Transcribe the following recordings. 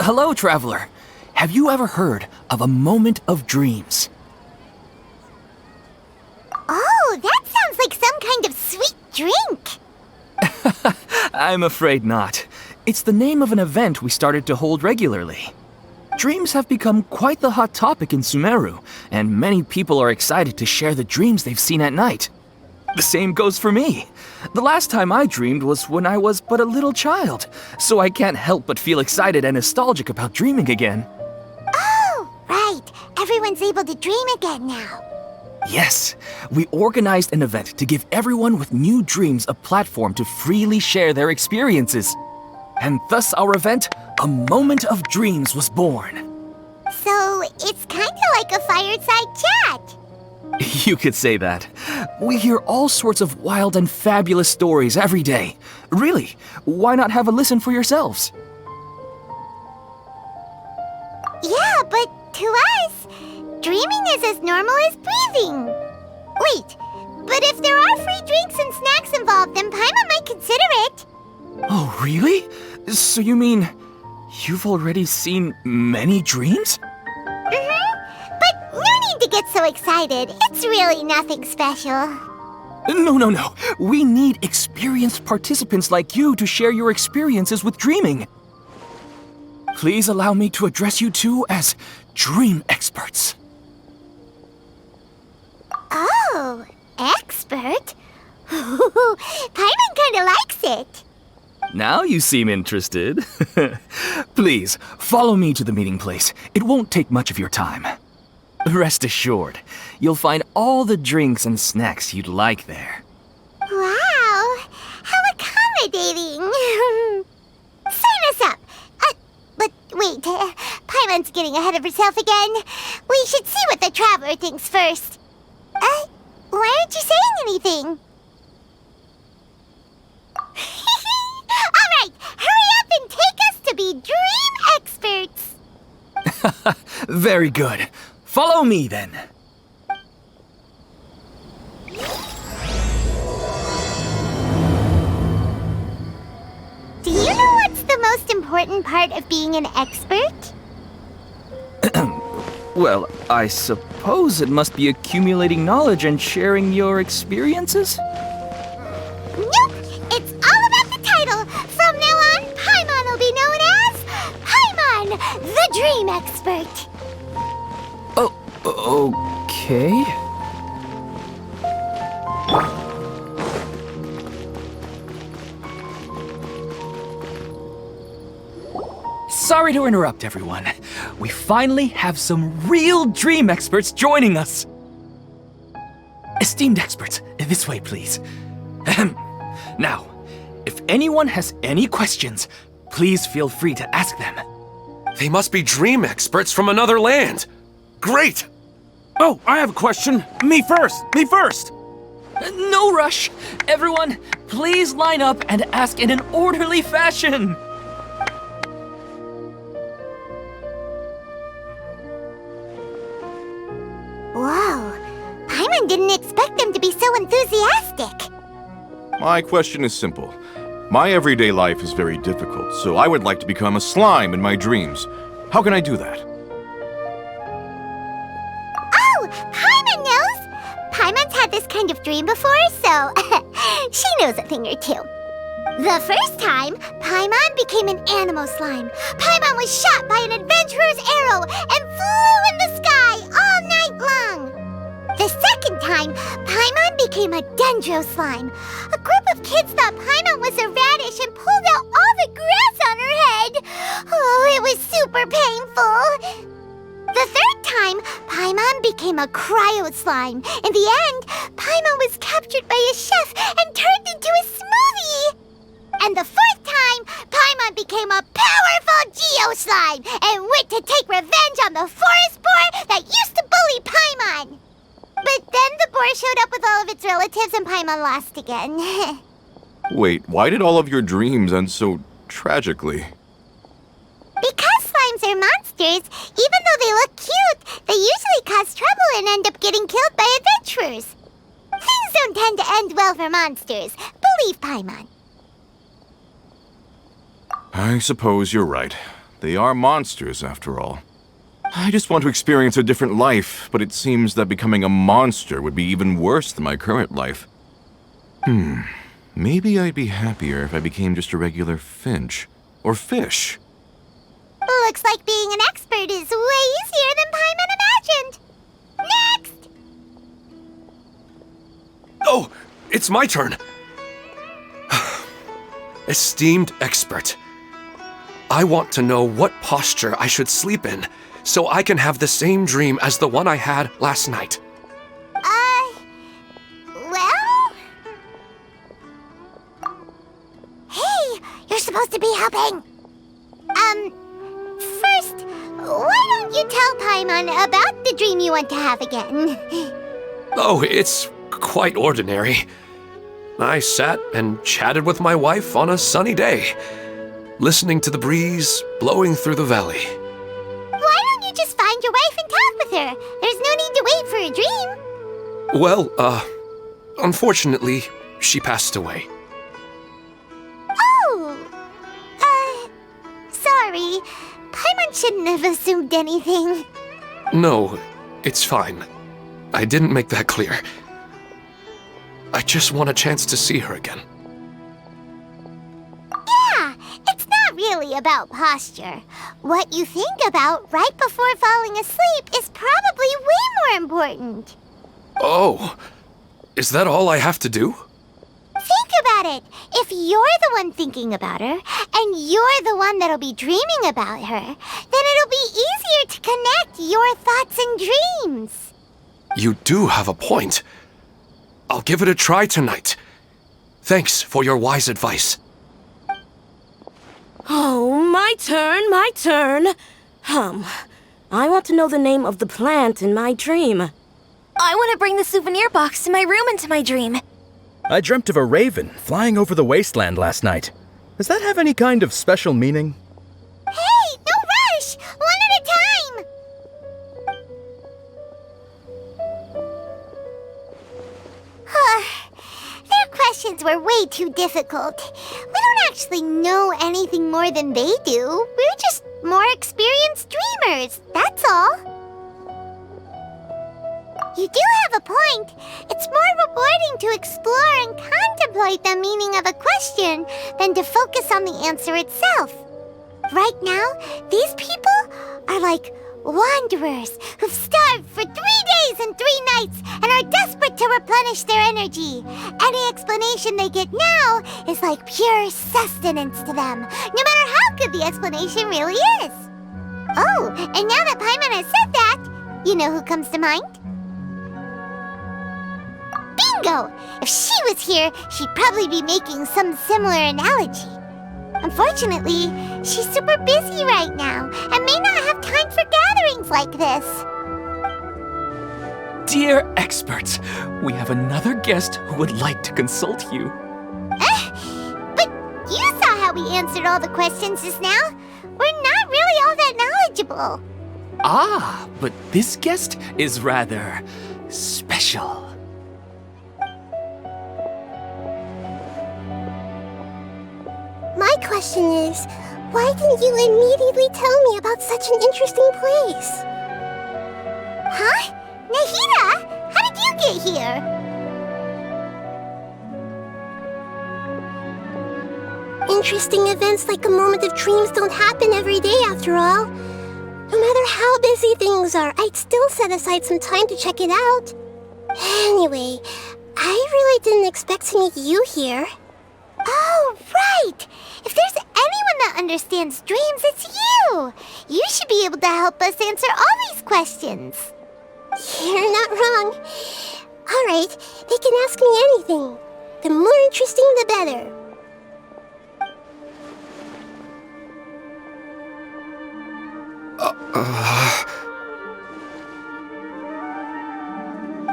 Hello, traveler. Have you ever heard of a moment of dreams? Oh, that sounds like some kind of sweet drink. I'm afraid not. It's the name of an event we started to hold regularly. Dreams have become quite the hot topic in Sumero, and many people are excited to share the dreams they've seen at night. The same goes for me. The last time I dreamed was when I was but a little child, so I can't help but feel excited and nostalgic about dreaming again. Oh, right. Everyone's able to dream again now. Yes, we organized an event to give everyone with new dreams a platform to freely share their experiences. And thus our event, A Moment of Dreams, was born. So, it's kind of like a fireside chat. You could say that. We hear all sorts of wild and fabulous stories every day. Really, why not have a listen for yourselves? Yeah, but to us, dreaming is as normal as breathing. Wait, but if there are free drinks and snacks involved, then Paimon might consider it. Oh, really? So you mean you've already seen many dreams? But no need to get so excited. It's really nothing special. No. We need experienced participants like you to share your experiences with dreaming. Please allow me to address you two as dream experts. Oh, expert? Paimon kinda likes it. Now you seem interested. Please, follow me to the meeting place. It won't take much of your time. Rest assured, you'll find all the drinks and snacks you'd like there. Wow, how accommodating. Sign us up. But wait, Paimon's getting ahead of herself again. We should see what the traveler thinks first. Why aren't you saying anything? Alright, hurry up and take us to be dream experts. Very good. Follow me then. Do you know what's the most important part of being an expert? Well, I suppose it must be accumulating knowledge and sharing your experiences? Nope! It's all about the title! From now on, Paimon will be known as Paimon, the Dream Expert! Oh, okay. Sorry to interrupt, everyone. We finally have some real dream experts joining us. Esteemed experts, this way, please. Ahem. Now, if anyone has any questions, please feel free to ask them. They must be dream experts from another land. Great! Oh, I have a question. Me first! No rush. Everyone, please line up and ask in an orderly fashion. Whoa, Paimon didn't expect them to be so enthusiastic. My question is simple. My everyday life is very difficult, so I would like to become a slime in my dreams. How can I do that? Oh, Paimon knows! Paimon's had this kind of dream before, so she knows a thing or two. The first time, Paimon became an animal slime. Paimon was shot by an adventurer's arrow and flew in the sky all night long. The second time, Paimon became a dendro slime. A group of kids thought Paimon was a radish and pulled out all the grass on her head. Oh, it was super painful. The third time, Paimon became a cryo slime. In the end, Paimon was captured by a chef and turned into a smoothie. And the fourth time, Paimon became a powerful geo slime and went to take revenge on the forest boar that used to bully Paimon. But then the boar showed up with all of its relatives and Paimon lost again. Wait, why did all of your dreams end so tragically? Because slimes are monsters, even though they look cute, they usually cause trouble and end up getting killed by adventurers. Things don't tend to end well for monsters. Believe Paimon. I suppose you're right. They are monsters, after all. I just want to experience a different life, but it seems that becoming a monster would be even worse than my current life. Maybe I'd be happier if I became just a regular finch. Or fish. Looks like being an expert is way easier than Paimon imagined. Next! Oh, it's my turn. Esteemed expert, I want to know what posture I should sleep in so I can have the same dream as the one I had last night. Well? Hey, you're supposed to be helping. First, why don't you tell Paimon about the dream you want to have again? Oh, it's quite ordinary. I sat and chatted with my wife on a sunny day, listening to the breeze blowing through the valley. Why don't you just find your wife and talk with her? There's no need to wait for a dream. Well, unfortunately, she passed away. Oh, sorry. Paimon shouldn't have assumed anything. No, it's fine. I didn't make that clear. I just want a chance to see her again. Yeah, it's not really about posture. What you think about right before falling asleep is probably way more important. Oh, is that all I have to do? Think about it. If you're the one thinking about her, and you're the one that'll be dreaming about her, then it'll be easier to connect your thoughts and dreams. You do have a point. I'll give it a try tonight. Thanks for your wise advice. Oh, my turn. I want to know the name of the plant in my dream. I want to bring the souvenir box to my room into my dream. I dreamt of a raven flying over the wasteland last night. Does that have any kind of special meaning? Hey, no rush! One at a time! Their questions were way too difficult. We don't actually know anything more than they do. We're just more experienced dreamers, that's all. You do have a point. It's more rewarding to explore and contemplate the meaning of a question than to focus on the answer itself. Right now, these people are like wanderers who've starved for 3 days and 3 nights and are desperate to replenish their energy. Any explanation they get now is like pure sustenance to them, no matter how good the explanation really is. Oh, and now that Paimon has said that, you know who comes to mind? Bingo! If she was here, she'd probably be making some similar analogy. Unfortunately, she's super busy right now and may not have time for gatherings like this. Dear experts, we have another guest who would like to consult you. But you saw how we answered all the questions just now. We're not really all that knowledgeable. Ah, but this guest is rather special. My question is, why didn't you immediately tell me about such an interesting place? Huh? Nahida, how did you get here? Interesting events like a moment of dreams don't happen every day after all. No matter how busy things are, I'd still set aside some time to check it out. Anyway, I really didn't expect to meet you here. Oh, right! If there's anyone that understands dreams, it's you! You should be able to help us answer all these questions. You're not wrong. All right, they can ask me anything. The more interesting, the better.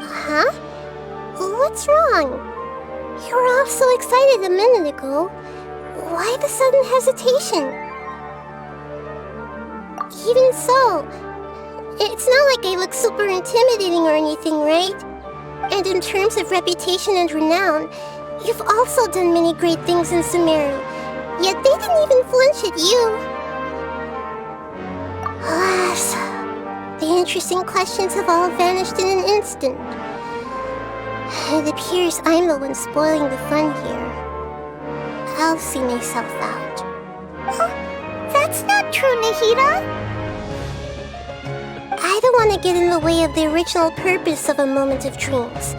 Huh? What's wrong? You were all so excited a minute ago. Why the sudden hesitation? Even so, it's not like I look super intimidating or anything, right? And in terms of reputation and renown, you've also done many great things in Sumero. Yet they didn't even flinch at you. Alas, the interesting questions have all vanished in an instant. It appears I'm the one spoiling the fun here. I'll see myself out. Huh? That's not true, Nahida. I don't want to get in the way of the original purpose of a moment of dreams,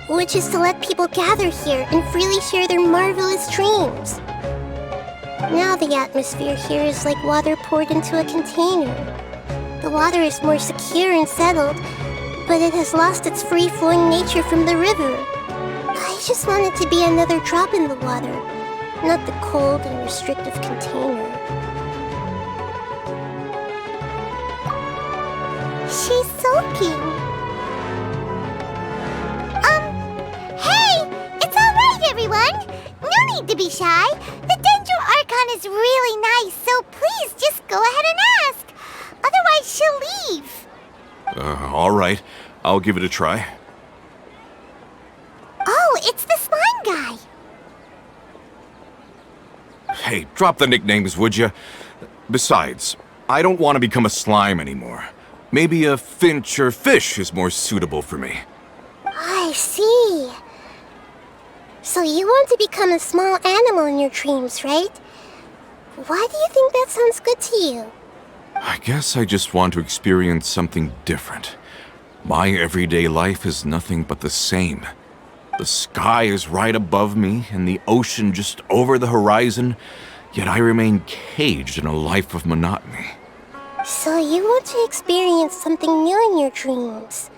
which is to let people gather here and freely share their marvelous dreams. Now the atmosphere here is like water poured into a container. The water is more secure and settled, but it has lost its free-flowing nature from the river. I just want it to be another drop in the water, not the cold and restrictive container. She's soaking. Hey! It's alright, everyone! No need to be shy. The Dendro Archon is really nice, so please just go ahead and ask. Otherwise, she'll leave. All right. I'll give it a try. Oh, it's the slime guy. Hey, drop the nicknames, would you? Besides, I don't want to become a slime anymore. Maybe a finch or fish is more suitable for me. I see. So you want to become a small animal in your dreams, right? Why do you think that sounds good to you? I guess I just want to experience something different. My everyday life is nothing but the same. The sky is right above me and the ocean just over the horizon, yet I remain caged in a life of monotony. So you want to experience something new in your dreams?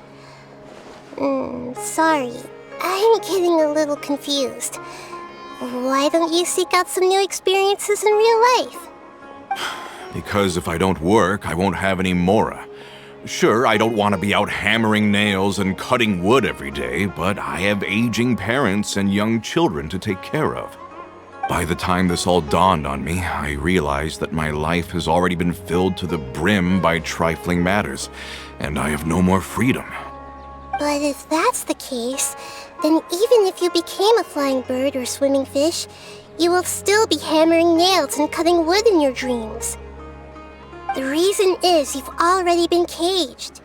Sorry, I'm getting a little confused. Why don't you seek out some new experiences in real life? Because if I don't work, I won't have any mora. Sure, I don't want to be out hammering nails and cutting wood every day, but I have aging parents and young children to take care of. By the time this all dawned on me, I realized that my life has already been filled to the brim by trifling matters, and I have no more freedom. But if that's the case, then even if you became a flying bird or swimming fish, you will still be hammering nails and cutting wood in your dreams. The reason is you've already been caged.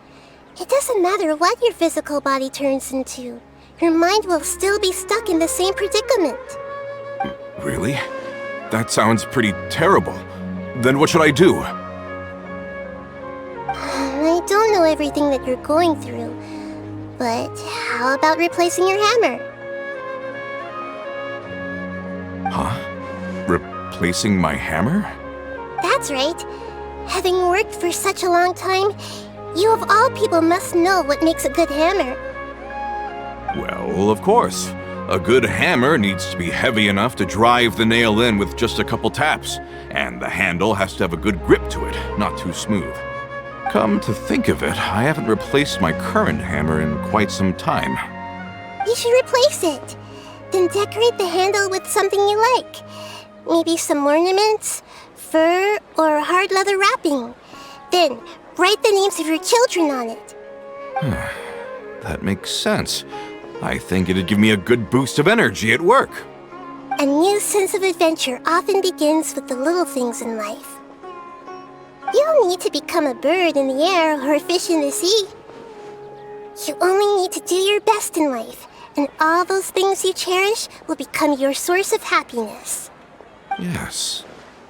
It doesn't matter what your physical body turns into. Your mind will still be stuck in the same predicament. Really? That sounds pretty terrible. Then what should I do? I don't know everything that you're going through, but how about replacing your hammer? Huh? Replacing my hammer? That's right. Having worked for such a long time, you of all people must know what makes a good hammer. Well, of course. A good hammer needs to be heavy enough to drive the nail in with just a couple taps, and the handle has to have a good grip to it, not too smooth. Come to think of it, I haven't replaced my current hammer in quite some time. You should replace it. Then decorate the handle with something you like. Maybe some ornaments, fur, or hard leather wrapping. Then write the names of your children on it. That makes sense. I think it'd give me a good boost of energy at work. A new sense of adventure often begins with the little things in life. You don't need to become a bird in the air or a fish in the sea. You only need to do your best in life, and all those things you cherish will become your source of happiness.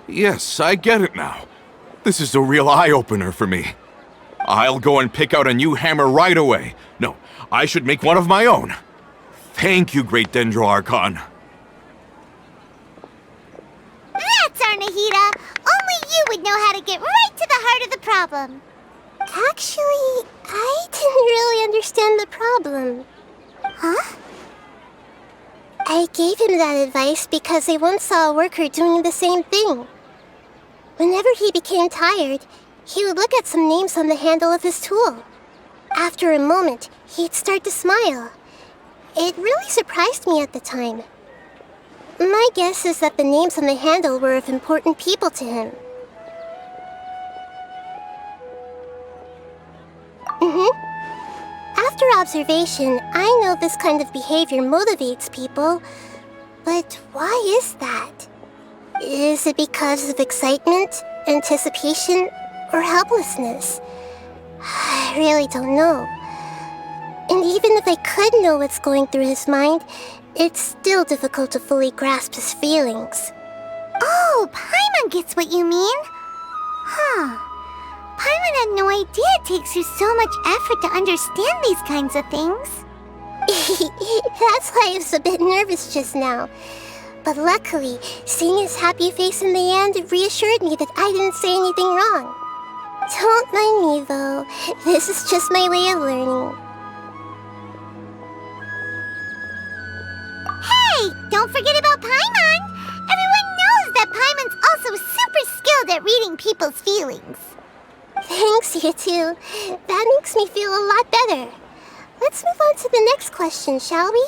Yes, I get it now. This is a real eye-opener for me. I'll go and pick out a new hammer right away. No, I should make one of my own. Thank you, Great Dendro Archon. That's our Nahida. Only you would know how to get right to the heart of the problem. Actually, I didn't really understand the problem. Huh? I gave him that advice because I once saw a worker doing the same thing. Whenever he became tired, he would look at some names on the handle of his tool. After a moment, he'd start to smile. It really surprised me at the time. My guess is that the names on the handle were of important people to him. After observation, I know this kind of behavior motivates people. But why is that? Is it because of excitement, anticipation, or helplessness? I really don't know. And even if I could know what's going through his mind, it's still difficult to fully grasp his feelings. Oh, Paimon gets what you mean. Huh. Paimon had no idea it takes you so much effort to understand these kinds of things. That's why I was a bit nervous just now. But luckily, seeing his happy face in the end reassured me that I didn't say anything wrong. Don't mind me though. This is just my way of learning. Hey, don't forget about Paimon! Everyone knows that Paimon's also super skilled at reading people's feelings. Thanks, you two. That makes me feel a lot better. Let's move on to the next question, shall we?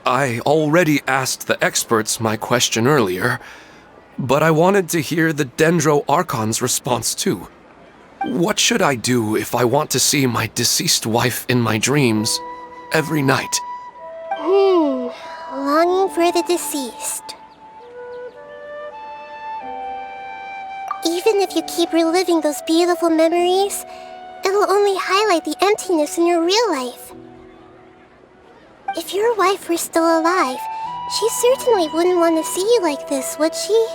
I already asked the experts my question earlier, but I wanted to hear the Dendro Archon's response too. What should I do if I want to see my deceased wife in my dreams every night? Longing for the deceased. Even if you keep reliving those beautiful memories, it'll only highlight the emptiness in your real life. If your wife were still alive, she certainly wouldn't want to see you like this, would she?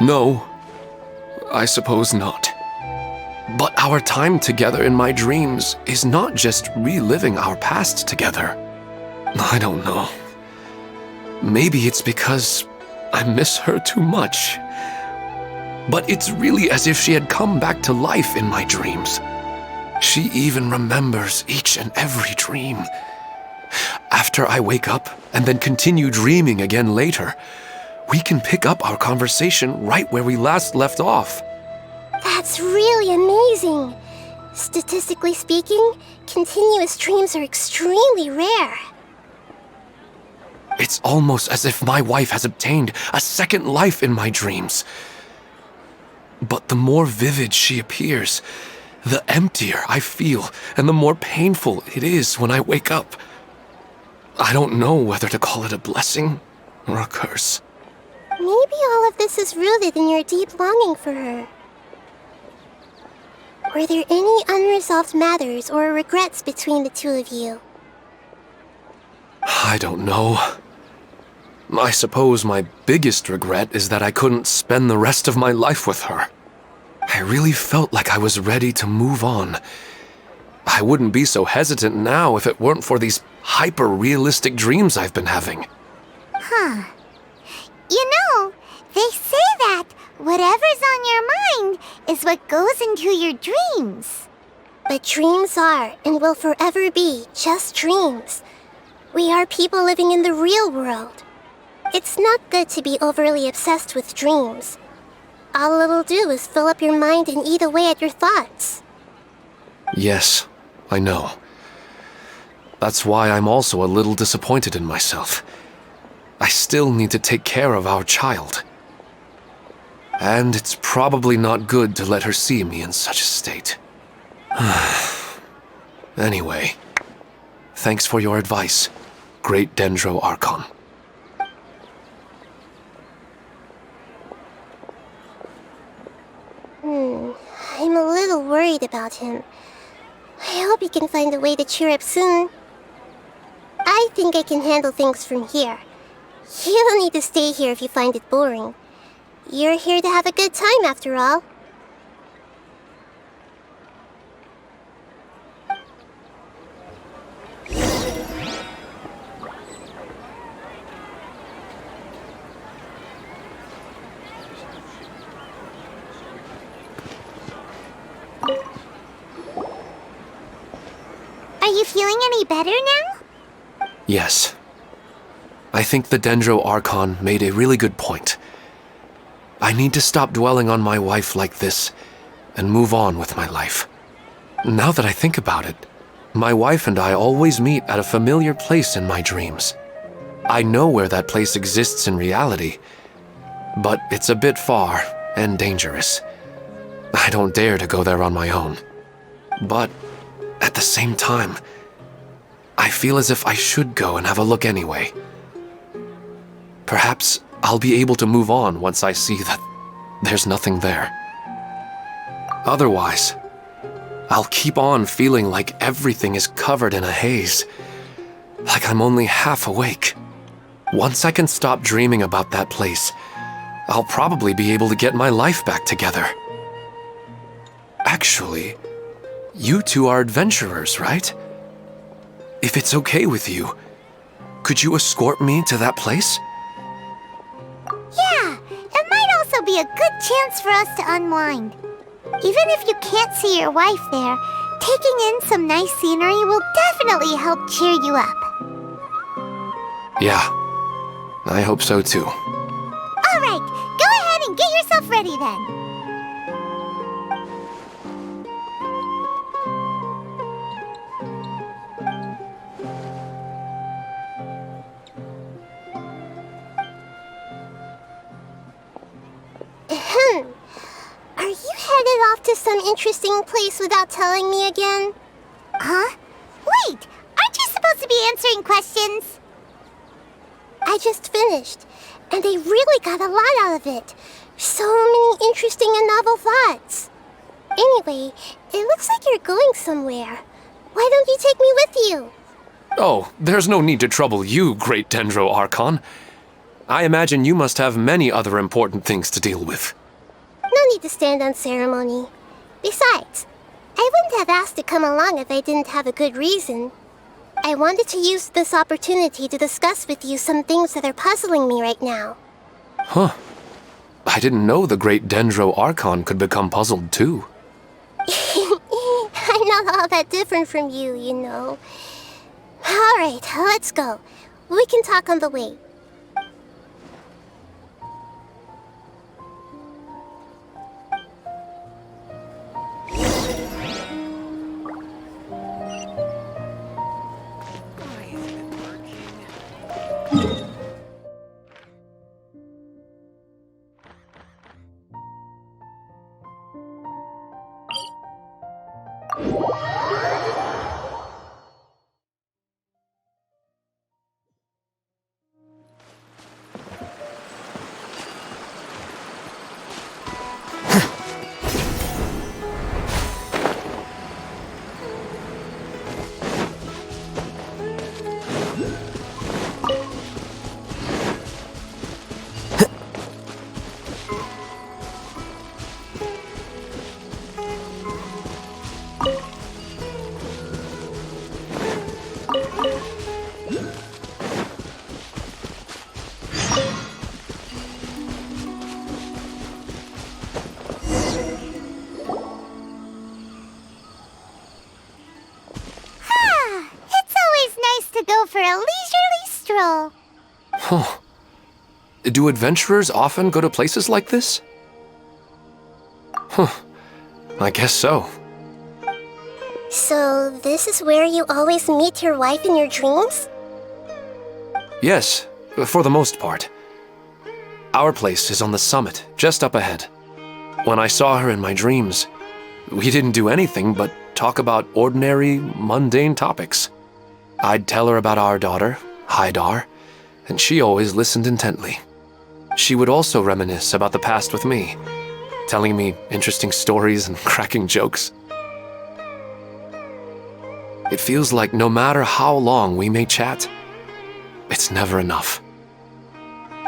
No, I suppose not. But our time together in my dreams is not just reliving our past together. I don't know. Maybe it's because I miss her too much. But it's really as if she had come back to life in my dreams. She even remembers each and every dream. After I wake up and then continue dreaming again later, we can pick up our conversation right where we last left off. That's really amazing. Statistically speaking, continuous dreams are extremely rare. It's almost as if my wife has obtained a second life in my dreams. But the more vivid she appears, the emptier I feel and the more painful it is when I wake up. I don't know whether to call it a blessing or a curse. Maybe all of this is rooted in your deep longing for her. Were there any unresolved matters or regrets between the two of you? I don't know. I suppose my biggest regret is that I couldn't spend the rest of my life with her. I really felt like I was ready to move on. I wouldn't be so hesitant now if it weren't for these hyper-realistic dreams I've been having. Huh. You know, they say that whatever's on your mind is what goes into your dreams. But dreams are, and will forever be, just dreams. We are people living in the real world. It's not good to be overly obsessed with dreams. All it'll do is fill up your mind and eat away at your thoughts. Yes, I know. That's why I'm also a little disappointed in myself. I still need to take care of our child. And it's probably not good to let her see me in such a state. Anyway, thanks for your advice, Great Dendro Archon. I'm a little worried about him. I hope he can find a way to cheer up soon. I think I can handle things from here. You don't need to stay here if you find it boring. You're here to have a good time after all. Are you feeling any better now? Yes. I think the Dendro Archon made a really good point. I need to stop dwelling on my wife like this and move on with my life. Now that I think about it, my wife and I always meet at a familiar place in my dreams. I know where that place exists in reality, but it's a bit far and dangerous. I don't dare to go there on my own. But at the same time, I feel as if I should go and have a look anyway. Perhaps I'll be able to move on once I see that there's nothing there. Otherwise, I'll keep on feeling like everything is covered in a haze, like I'm only half awake. Once I can stop dreaming about that place, I'll probably be able to get my life back together. Actually, you two are adventurers, right? If it's okay with you, could you escort me to that place? Yeah, it might also be a good chance for us to unwind. Even if you can't see your wife there, taking in some nice scenery will definitely help cheer you up. Yeah, I hope so too. All right, go ahead and get yourself ready then. Are you headed off to some interesting place without telling me again? Huh? Wait, aren't you supposed to be answering questions? I just finished, and I really got a lot out of it. So many interesting and novel thoughts. Anyway, it looks like you're going somewhere. Why don't you take me with you? Oh, there's no need to trouble you, Great Dendro Archon. I imagine you must have many other important things to deal with. No need to stand on ceremony. Besides, I wouldn't have asked to come along if I didn't have a good reason. I wanted to use this opportunity to discuss with you some things that are puzzling me right now. Huh. I didn't know the Great Dendro Archon could become puzzled too. I'm not all that different from you, you know. Alright, let's go. We can talk on the way. For a leisurely stroll. Huh. Do adventurers often go to places like this? Huh. I guess so. So, this is where you always meet your wife in your dreams? Yes, for the most part. Our place is on the summit, just up ahead. When I saw her in my dreams, we didn't do anything but talk about ordinary, mundane topics. I'd tell her about our daughter, Haidar, and she always listened intently. She would also reminisce about the past with me, telling me interesting stories and cracking jokes. It feels like no matter how long we may chat, it's never enough.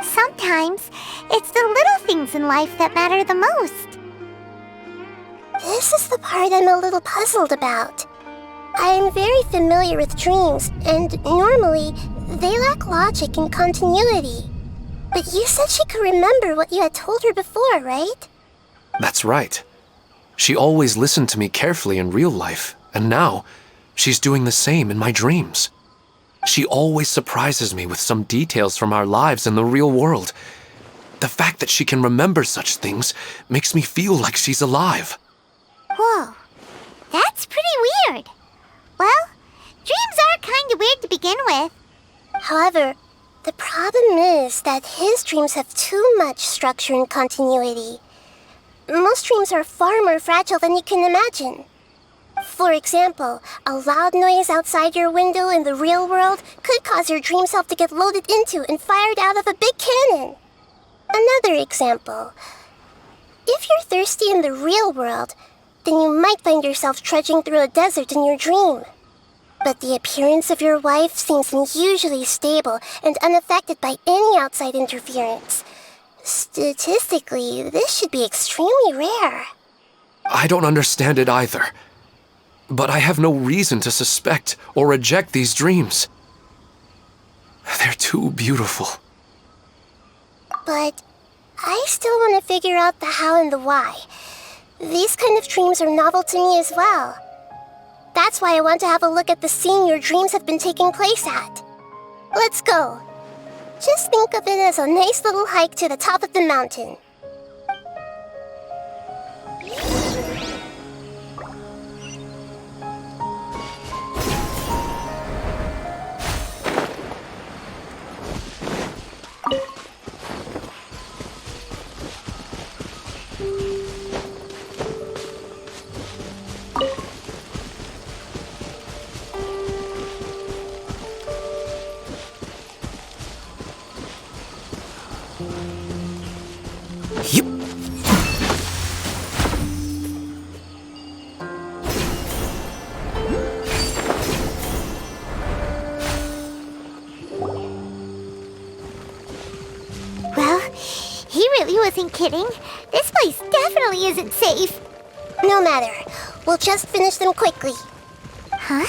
Sometimes, it's the little things in life that matter the most. This is the part I'm a little puzzled about. I am very familiar with dreams, and normally, they lack logic and continuity. But you said she could remember what you had told her before, right? That's right. She always listened to me carefully in real life, and now, she's doing the same in my dreams. She always surprises me with some details from our lives in the real world. The fact that she can remember such things makes me feel like she's alive. Whoa, that's pretty weird. Well, dreams are kind of weird to begin with. However, the problem is that his dreams have too much structure and continuity. Most dreams are far more fragile than you can imagine. For example, a loud noise outside your window in the real world could cause your dream self to get loaded into and fired out of a big cannon. Another example. If you're thirsty in the real world, then you might find yourself trudging through a desert in your dream. But the appearance of your wife seems unusually stable and unaffected by any outside interference. Statistically, this should be extremely rare. I don't understand it either. But I have no reason to suspect or reject these dreams. They're too beautiful. But I still want to figure out the how and the why. These kind of dreams are novel to me as well. That's why I want to have a look at the scene your dreams have been taking place at. Let's go. Just think of it as a nice little hike to the top of the mountain. Yep. Well, he really wasn't kidding. This place definitely isn't safe. No matter. We'll just finish them quickly. Huh?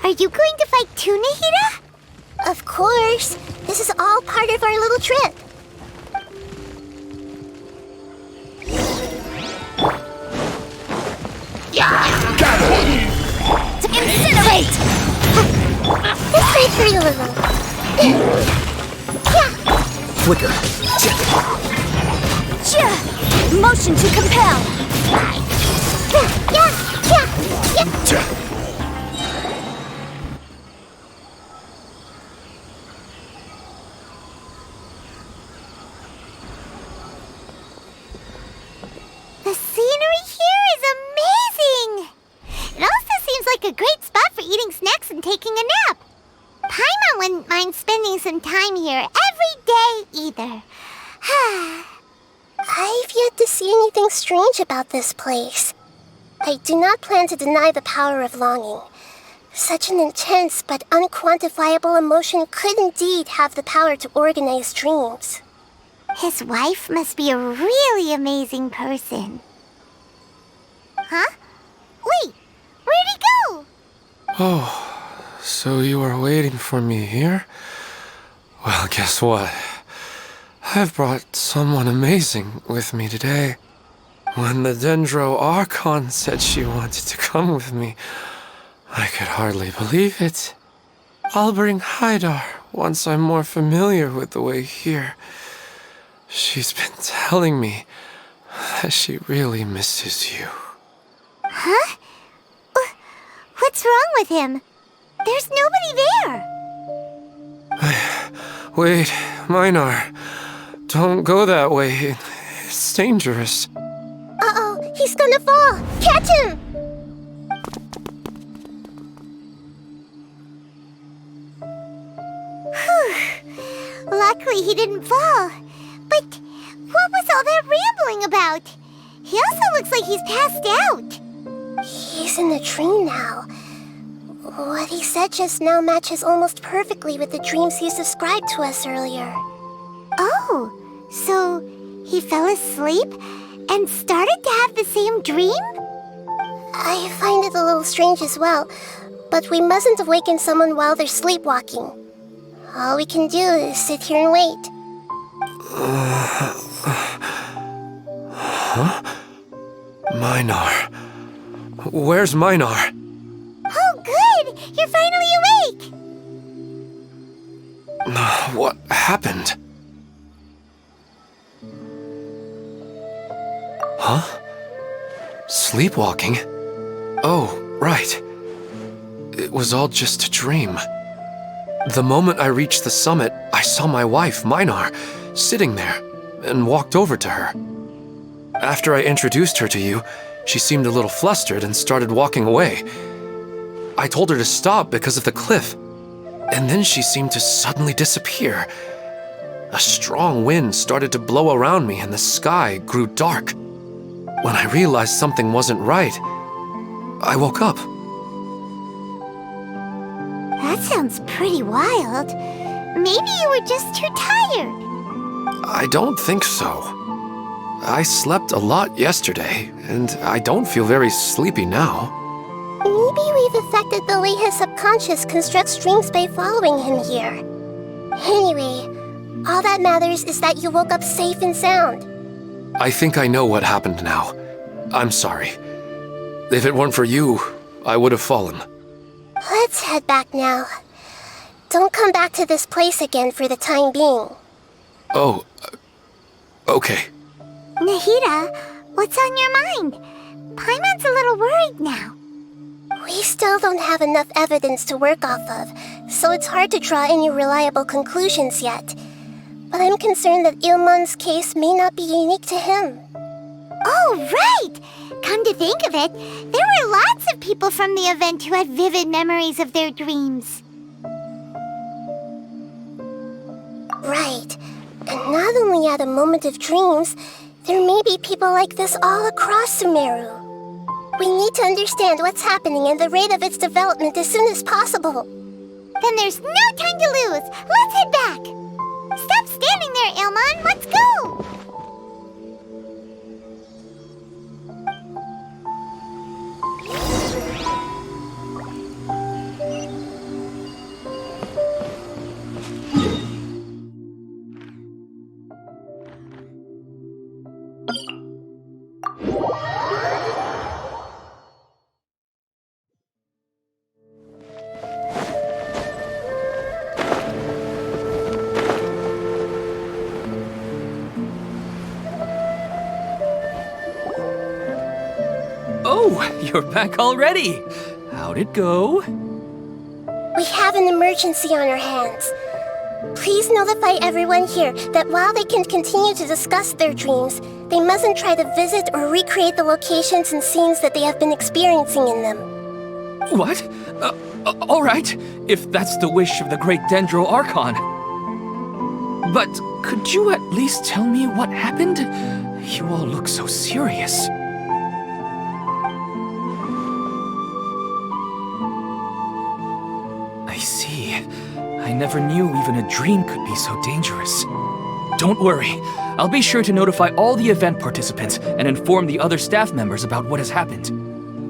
Are you going to fight too, Nahida? Of course. This is all part of our little trip. To incinerate! This might hurt a little. Flicker. Motion to compel! The scenery here is amazing! It also seems like a great spot for eating snacks and taking a nap. Paimon wouldn't mind spending some time here every day either. I've yet to see anything strange about this place. I do not plan to deny the power of longing. Such an intense but unquantifiable emotion could indeed have the power to organize dreams. His wife must be a really amazing person. Huh? Wait, where'd he go? Oh, so you were waiting for me here? Well, guess what? I've brought someone amazing with me today. When the Dendro Archon said she wanted to come with me, I could hardly believe it. I'll bring Haidar once I'm more familiar with the way here. She's been telling me that she really misses you. Huh? What's wrong with him? There's nobody there. Wait, Minar. Don't go that way. It's dangerous. Uh-oh, he's gonna fall! Catch him! Luckily he didn't fall. But what was all that rambling about? He also looks like he's passed out. He's in a dream now. What he said just now matches almost perfectly with the dreams he's described to us earlier. Oh, so he fell asleep and started to have the same dream? I find it a little strange as well, but we mustn't awaken someone while they're sleepwalking. All we can do is sit here and wait. Huh? Minar. Where's Minar? Oh, good! You're finally awake! What happened? Huh? Sleepwalking? Oh, right. It was all just a dream. The moment I reached the summit, I saw my wife, Minar, sitting there, and walked over to her. After I introduced her to you, she seemed a little flustered and started walking away. I told her to stop because of the cliff, and then she seemed to suddenly disappear. A strong wind started to blow around me and the sky grew dark. when I realized something wasn't right, I woke up. That sounds pretty wild. Maybe you were just too tired. I don't think so. I slept a lot yesterday, and I don't feel very sleepy now. Maybe we've affected the way his subconscious constructs dreams by following him here. Anyway, all that matters is that you woke up safe and sound. I think I know what happened now. I'm sorry. If it weren't for you, I would have fallen. Let's head back now. Don't come back to this place again for the time being. Oh, okay. Nahida, what's on your mind? Paimon's a little worried now. We still don't have enough evidence to work off of, so it's hard to draw any reliable conclusions yet. But I'm concerned that Ильман's case may not be unique to him. Oh, right! Come to think of it, there were lots of people from the event who had vivid memories of their dreams. Right. And not only at a moment of dreams, there may be people like this all across Sumero. We need to understand what's happening and the rate of its development as soon as possible. Then there's no time to lose. Let's head back. Stop standing there, Ильман. Let's go. Oh, you're back already. How'd it go? We have an emergency on our hands. Please notify everyone here that while they can continue to discuss their dreams, they mustn't try to visit or recreate the locations and scenes that they have been experiencing in them. What? All right, if that's the wish of the great Dendro Archon. But could you at least tell me what happened? You all look so serious. I see. I never knew even a dream could be so dangerous. Don't worry. I'll be sure to notify all the event participants and inform the other staff members about what has happened.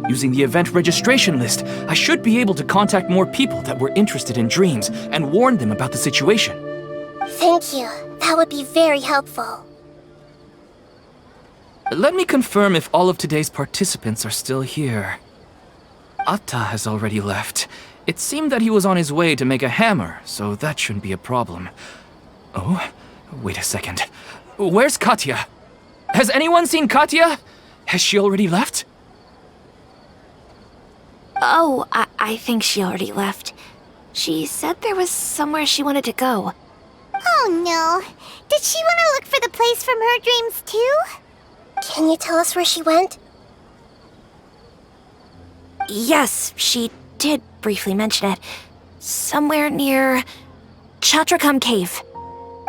Using the event registration list, I should be able to contact more people that were interested in dreams and warn them about the situation. Thank you. That would be very helpful. Let me confirm if all of today's participants are still here. Atta has already left. It seemed that he was on his way to make a hammer, so that shouldn't be a problem. Oh, wait a second. Where's Katya? Has anyone seen Katya? Has she already left? Oh, I think she already left. She said there was somewhere she wanted to go. Oh no. Did she want to look for the place from her dreams too? Can you tell us where she went? Yes, she did briefly mention it. Somewhere near Chatrakam Cave.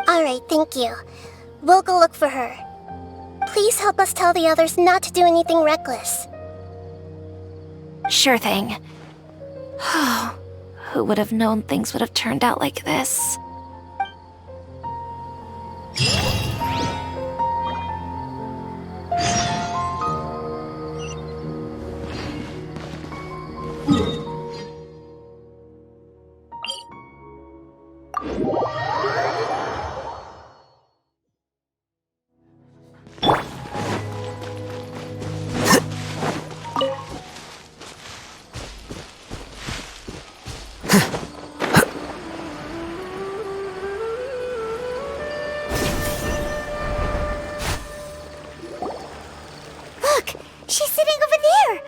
Alright, thank you. We'll go look for her. Please help us tell the others not to do anything reckless. Sure thing. Who would have known things would have turned out like this? She's sitting over there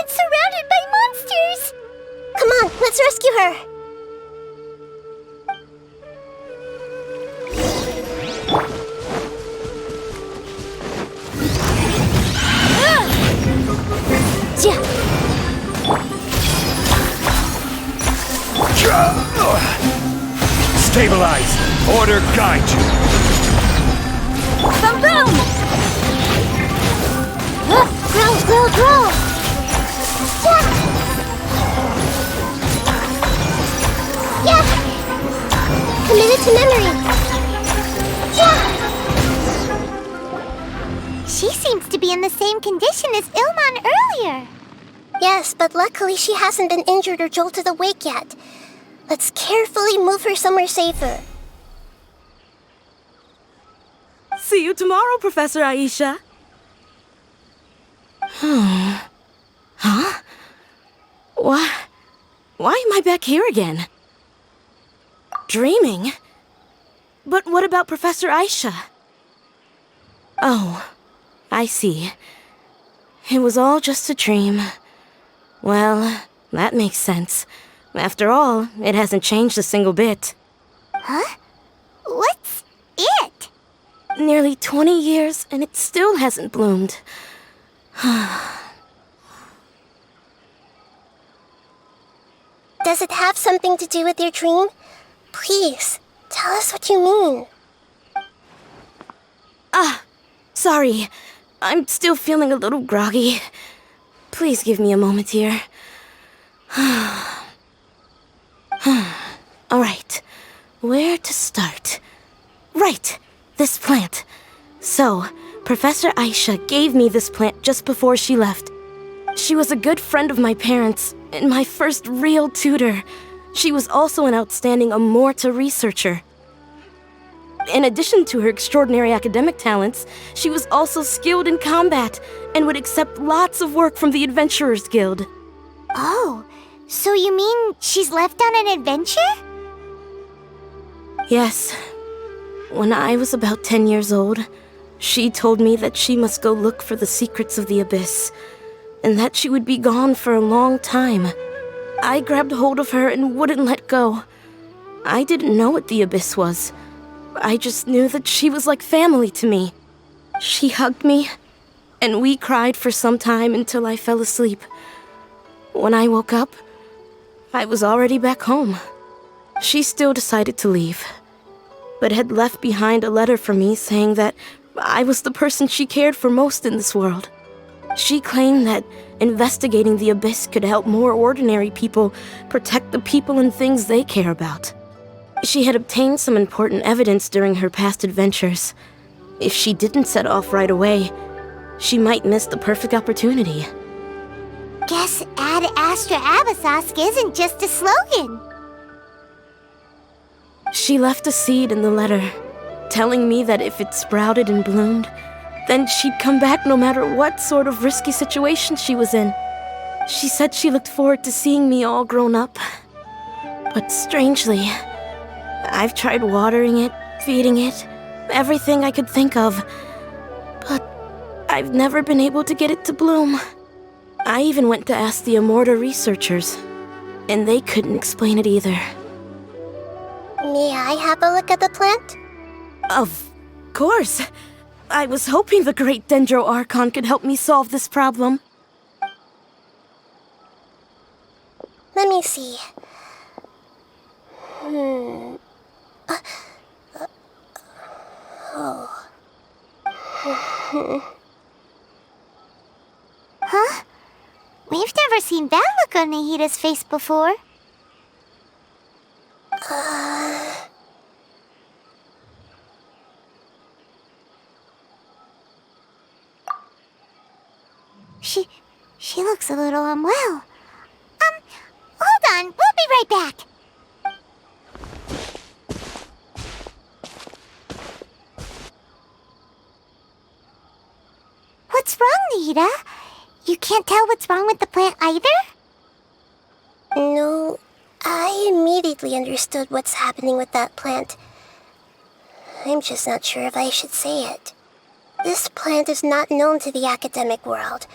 and surrounded by monsters. Come on, let's rescue her. Stabilize! Order guide you! Boom, boom! Roll! Yeah! Yeah! Committed to memory! Yeah! She seems to be in the same condition as Ильмане earlier. Yes, but luckily she hasn't been injured or jolted awake yet. Let's carefully move her somewhere safer. See you tomorrow, Professor Aisha. Huh? Why am I back here again? Dreaming? But what about Professor Aisha? Oh, I see. It was all just a dream. Well, that makes sense. After all, it hasn't changed a single bit. Huh? What's it? Nearly 20 years, and it still hasn't bloomed. Does it have something to do with your dream? Please, tell us what you mean. Sorry. I'm still feeling a little groggy. Please give me a moment here. Alright, where to start? Right, this plant. So, Professor Aisha gave me this plant just before she left. She was a good friend of my parents, and my first real tutor. She was also an outstanding Amorta researcher. In addition to her extraordinary academic talents, she was also skilled in combat and would accept lots of work from the Adventurers Guild. Oh, so you mean she's left on an adventure? Yes. When I was about 10 years old, she told me that she must go look for the secrets of the Abyss, and that she would be gone for a long time. I grabbed hold of her and wouldn't let go. I didn't know what the Abyss was. I just knew that she was like family to me. She hugged me, and we cried for some time until I fell asleep. When I woke up, I was already back home. She still decided to leave, but had left behind a letter for me saying that I was the person she cared for most in this world. She claimed that investigating the Abyss could help more ordinary people protect the people and things they care about. She had obtained some important evidence during her past adventures. If she didn't set off right away, she might miss the perfect opportunity. Guess Ad Astra Abyssosque isn't just a slogan. She left a seed in the letter, telling me that if it sprouted and bloomed, then she'd come back no matter what sort of risky situation she was in. She said she looked forward to seeing me all grown up. But strangely, I've tried watering it, feeding it, everything I could think of. But I've never been able to get it to bloom. I even went to ask the Amorta researchers, and they couldn't explain it either. May I have a look at the plant? Of course. I was hoping the great Dendro Archon could help me solve this problem. Let me see. Huh? We've never seen that look on Nahida's face before. She looks a little unwell. Hold on, we'll be right back. What's wrong, Nahida? You can't tell what's wrong with the plant either? No, I immediately understood what's happening with that plant. I'm just not sure if I should say it. This plant is not known to the academic world.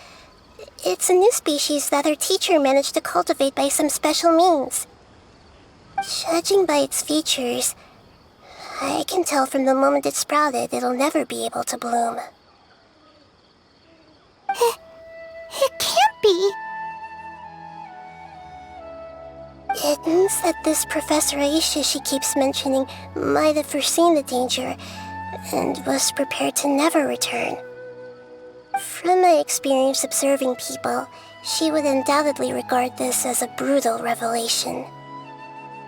It's a new species that our teacher managed to cultivate by some special means. Judging by its features, I can tell from the moment it sprouted it'll never be able to bloom. It can't be. It means that this Professor Aisha she keeps mentioning might have foreseen the danger and was prepared to never return. From my experience observing people, she would undoubtedly regard this as a brutal revelation.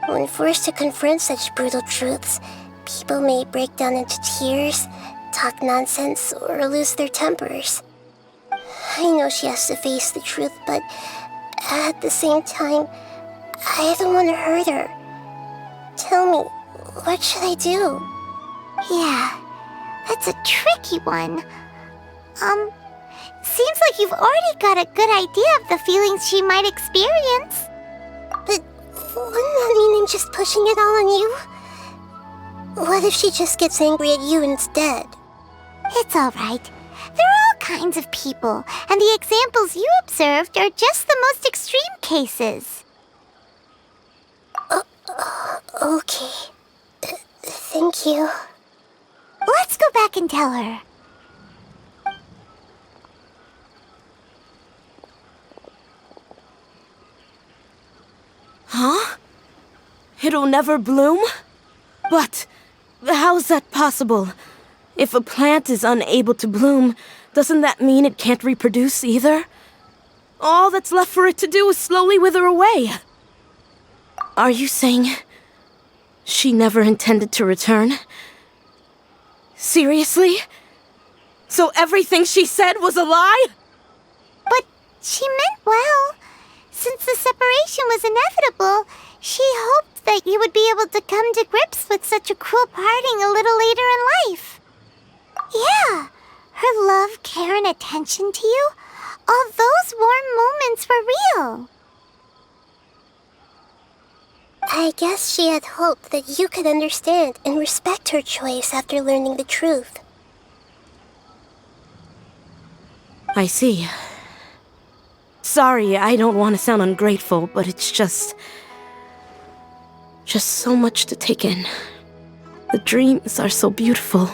When forced to confront such brutal truths, people may break down into tears, talk nonsense, or lose their tempers. I know she has to face the truth, but at the same time, I don't want to hurt her. Tell me, what should I do? Yeah, that's a tricky one. Seems like you've already got a good idea of the feelings she might experience. But wouldn't that mean I'm just pushing it all on you? What if she just gets angry at you instead? It's alright. There are all kinds of people, and the examples you observed are just the most extreme cases. Okay. Thank you. Let's go back and tell her. Huh? It'll never bloom? But how's that possible? If a plant is unable to bloom, doesn't that mean it can't reproduce either? All that's left for it to do is slowly wither away. Are you saying she never intended to return? Seriously? So everything she said was a lie? But she meant well. Since the separation was inevitable, she hoped that you would be able to come to grips with such a cruel parting a little later in life. Yeah, her love, care, and attention to you, all those warm moments were real. I guess she had hoped that you could understand and respect her choice after learning the truth. I see. Sorry, I don't want to sound ungrateful, but it's just so much to take in. The dreams are so beautiful.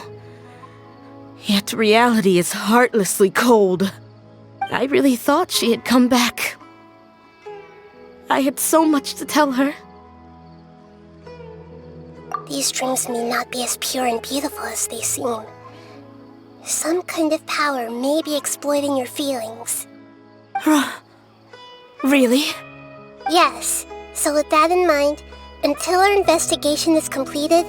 Yet reality is heartlessly cold. I really thought she had come back. I had so much to tell her. These dreams may not be as pure and beautiful as they seem. Some kind of power may be exploiting your feelings. Really? Yes. So with that in mind, until our investigation is completed,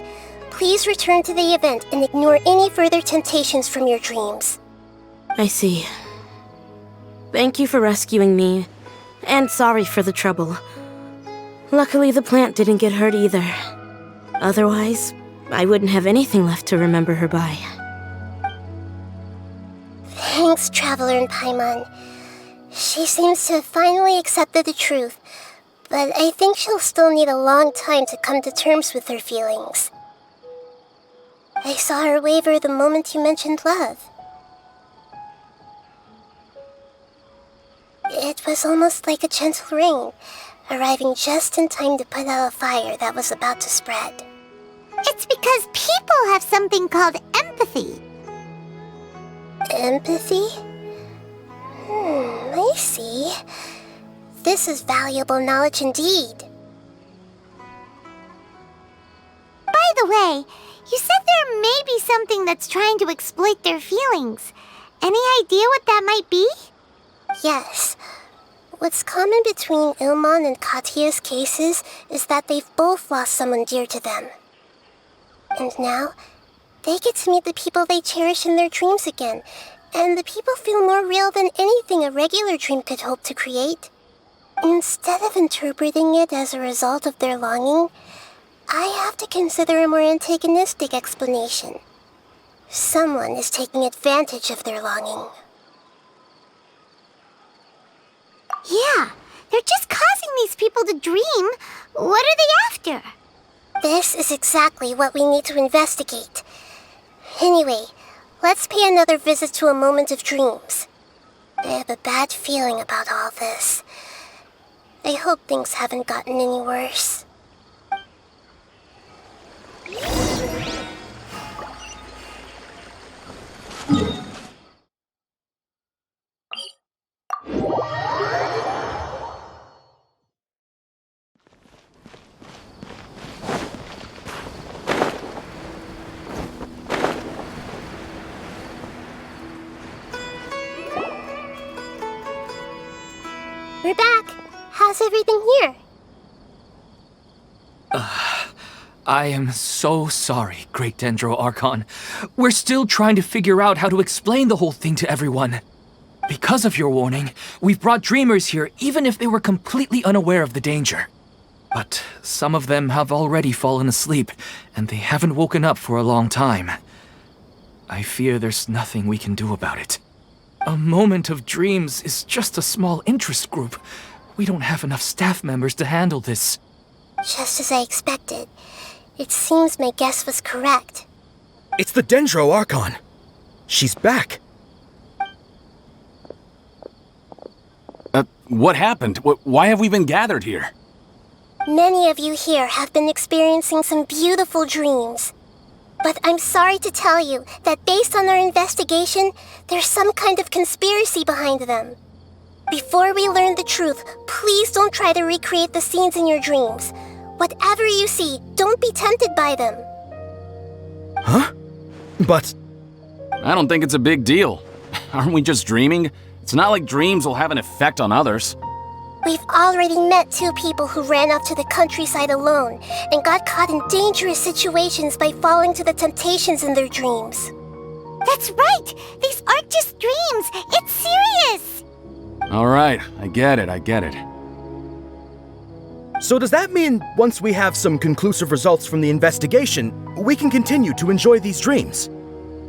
please return to the event and ignore any further temptations from your dreams. I see. Thank you for rescuing me, and sorry for the trouble. Luckily, the plant didn't get hurt either. Otherwise, I wouldn't have anything left to remember her by. Thanks, Traveler and Paimon. She seems to have finally accepted the truth, but I think she'll still need a long time to come to terms with her feelings. I saw her waver the moment you mentioned love. It was almost like a gentle rain, arriving just in time to put out a fire that was about to spread. It's because people have something called empathy. Empathy? I see. This is valuable knowledge indeed. By the way, you said there may be something that's trying to exploit their feelings. Any idea what that might be? Yes. What's common between Ильмане and Katya's cases is that they've both lost someone dear to them. And now, they get to meet the people they cherish in their dreams again, and the people feel more real than anything a regular dream could hope to create. Instead of interpreting it as a result of their longing, I have to consider a more antagonistic explanation. Someone is taking advantage of their longing. Yeah, they're just causing these people to dream. What are they after? This is exactly what we need to investigate. Anyway, let's pay another visit to a moment of dreams. I have a bad feeling about all this. I hope things haven't gotten any worse. We're back. How's everything here? I am so sorry, Great Dendro Archon. We're still trying to figure out how to explain the whole thing to everyone. Because of your warning, we've brought dreamers here even if they were completely unaware of the danger. But some of them have already fallen asleep, and they haven't woken up for a long time. I fear there's nothing we can do about it. A moment of dreams is just a small interest group. We don't have enough staff members to handle this. Just as I expected. It seems my guess was correct. It's the Dendro Archon. She's back. What happened? Why have we been gathered here? Many of you here have been experiencing some beautiful dreams. But I'm sorry to tell you that based on our investigation, there's some kind of conspiracy behind them. Before we learn the truth, please don't try to recreate the scenes in your dreams. Whatever you see, don't be tempted by them. Huh? But... I don't think it's a big deal. Aren't we just dreaming? It's not like dreams will have an effect on others. We've already met 2 people who ran off to the countryside alone and got caught in dangerous situations by falling to the temptations in their dreams. That's right! These aren't just dreams! It's serious! Alright, I get it. So does that mean once we have some conclusive results from the investigation, we can continue to enjoy these dreams?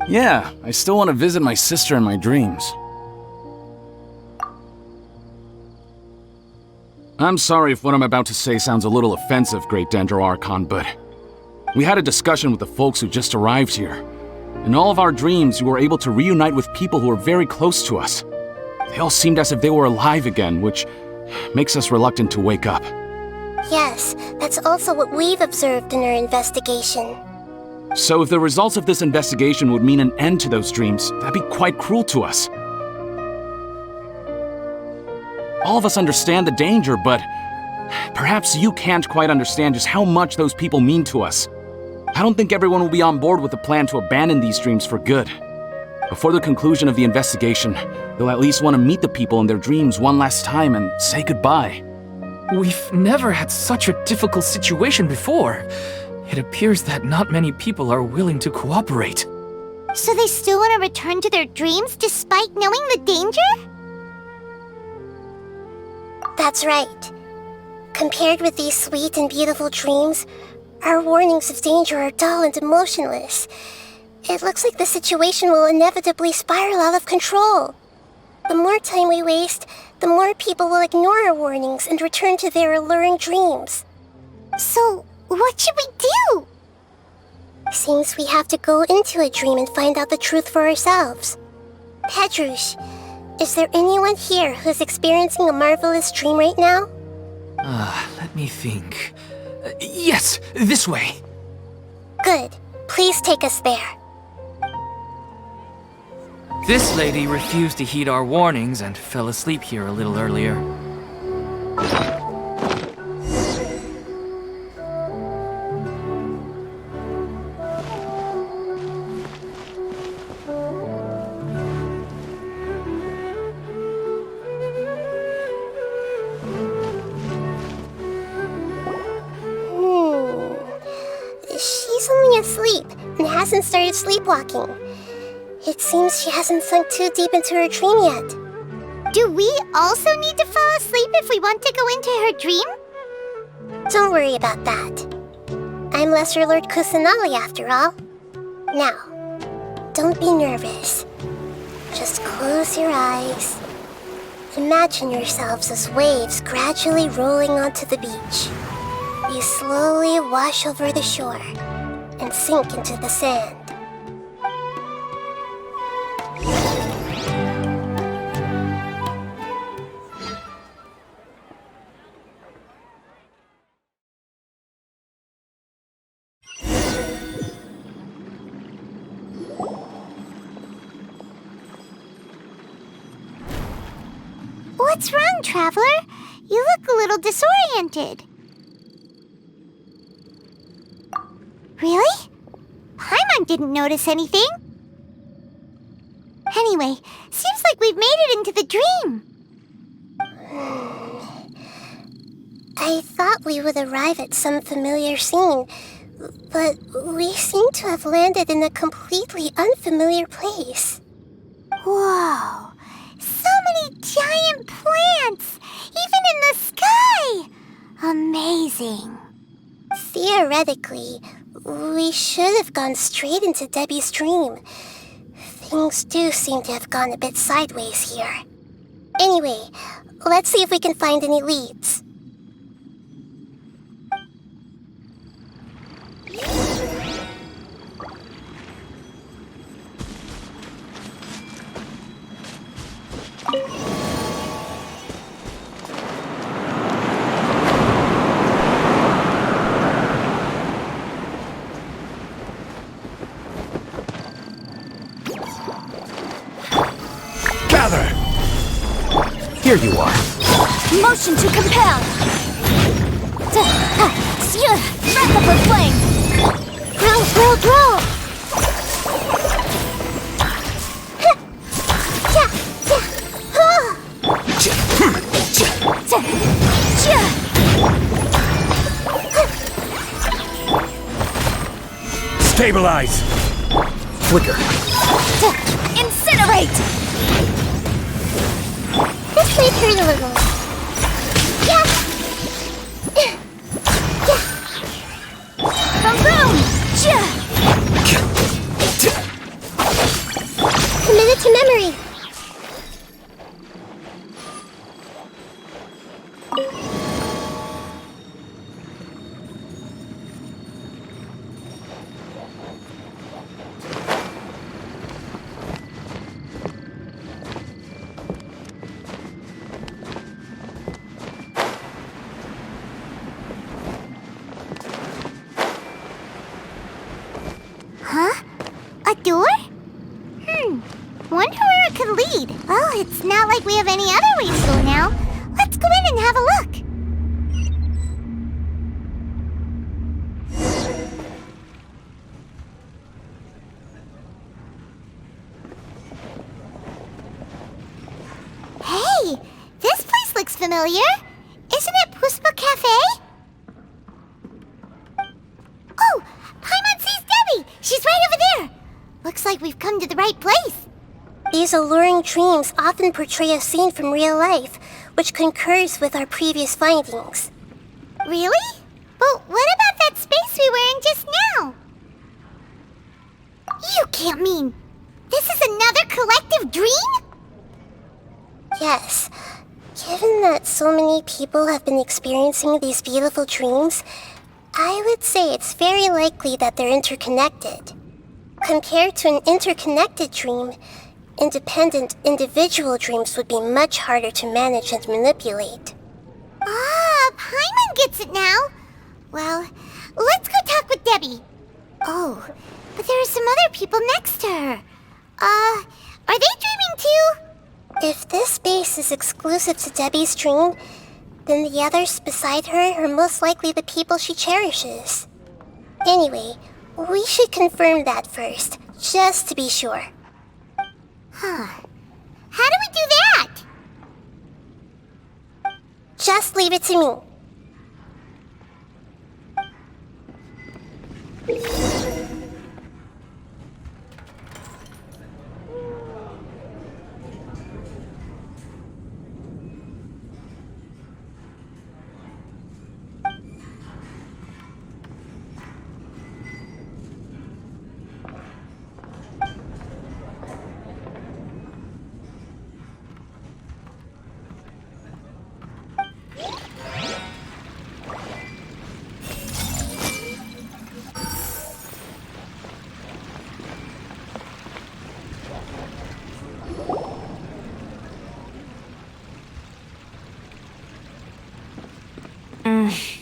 Yeah, I still want to visit my sister in my dreams. I'm sorry if what I'm about to say sounds a little offensive, Great Dendro Archon, but we had a discussion with the folks who just arrived here. In all of our dreams, we were able to reunite with people who were very close to us. They all seemed as if they were alive again, which makes us reluctant to wake up. Yes, that's also what we've observed in our investigation. So if the results of this investigation would mean an end to those dreams, that'd be quite cruel to us. All of us understand the danger, but perhaps you can't quite understand just how much those people mean to us. I don't think everyone will be on board with the plan to abandon these dreams for good. Before the conclusion of the investigation, they'll at least want to meet the people in their dreams one last time and say goodbye. We've never had such a difficult situation before. It appears that not many people are willing to cooperate. So they still want to return to their dreams despite knowing the danger? That's right. Compared with these sweet and beautiful dreams, our warnings of danger are dull and emotionless. It looks like the situation will inevitably spiral out of control. The more time we waste, the more people will ignore our warnings and return to their alluring dreams. So, what should we do? Seems we have to go into a dream and find out the truth for ourselves. Petrush, is there anyone here who's experiencing a marvelous dream right now? Let me think. Yes, this way. Good. Please take us there. This lady refused to heed our warnings and fell asleep here a little earlier. She's only asleep and hasn't started sleepwalking. It seems she hasn't sunk too deep into her dream yet. Do we also need to fall asleep if we want to go into her dream? Don't worry about that. I'm Lesser Lord Kusanali after all. Now, don't be nervous. Just close your eyes. Imagine yourselves as waves gradually rolling onto the beach. You slowly wash over the shore and sink into the sand. What's wrong, Traveler? You look a little disoriented. Really? Paimon didn't notice anything. Anyway, seems like we've made it into the dream. I thought we would arrive at some familiar scene, but we seem to have landed in a completely unfamiliar place. Whoa! So many giant plants! Even in the sky! Amazing. Theoretically, we should have gone straight into Debbie's dream. Things do seem to have gone a bit sideways here. Anyway, let's see if we can find any leads. Gather! Here you are. Motion to compel! Wrap up with flame! Grow! Stabilize! Flicker. Incinerate! This might hurt a little. Boom! Committed to memory. Huh? A door? Wonder where it could lead. Well, it's not like we have any other way to go now. Let's go in and have a look. Hey, this place looks familiar. Isn't it Puspa Cafe? Oh, Paimon sees Debbie! She's right over there! Looks like we've come to the right place. These alluring dreams often portray a scene from real life, which concurs with our previous findings. Really? But what about that space we were in just now? You can't mean... this is another collective dream? Yes. Given that so many people have been experiencing these beautiful dreams, I would say it's very likely that they're interconnected. Compared to an interconnected dream, independent individual dreams would be much harder to manage and manipulate. Ah, Paimon gets it now. Well, let's go talk with Debbie. Oh, but there are some other people next to her. Are they dreaming too? If this space is exclusive to Debbie's dream, then the others beside her are most likely the people she cherishes. Anyway, we should confirm that first, just to be sure. Huh. How do we do that? Just leave it to me.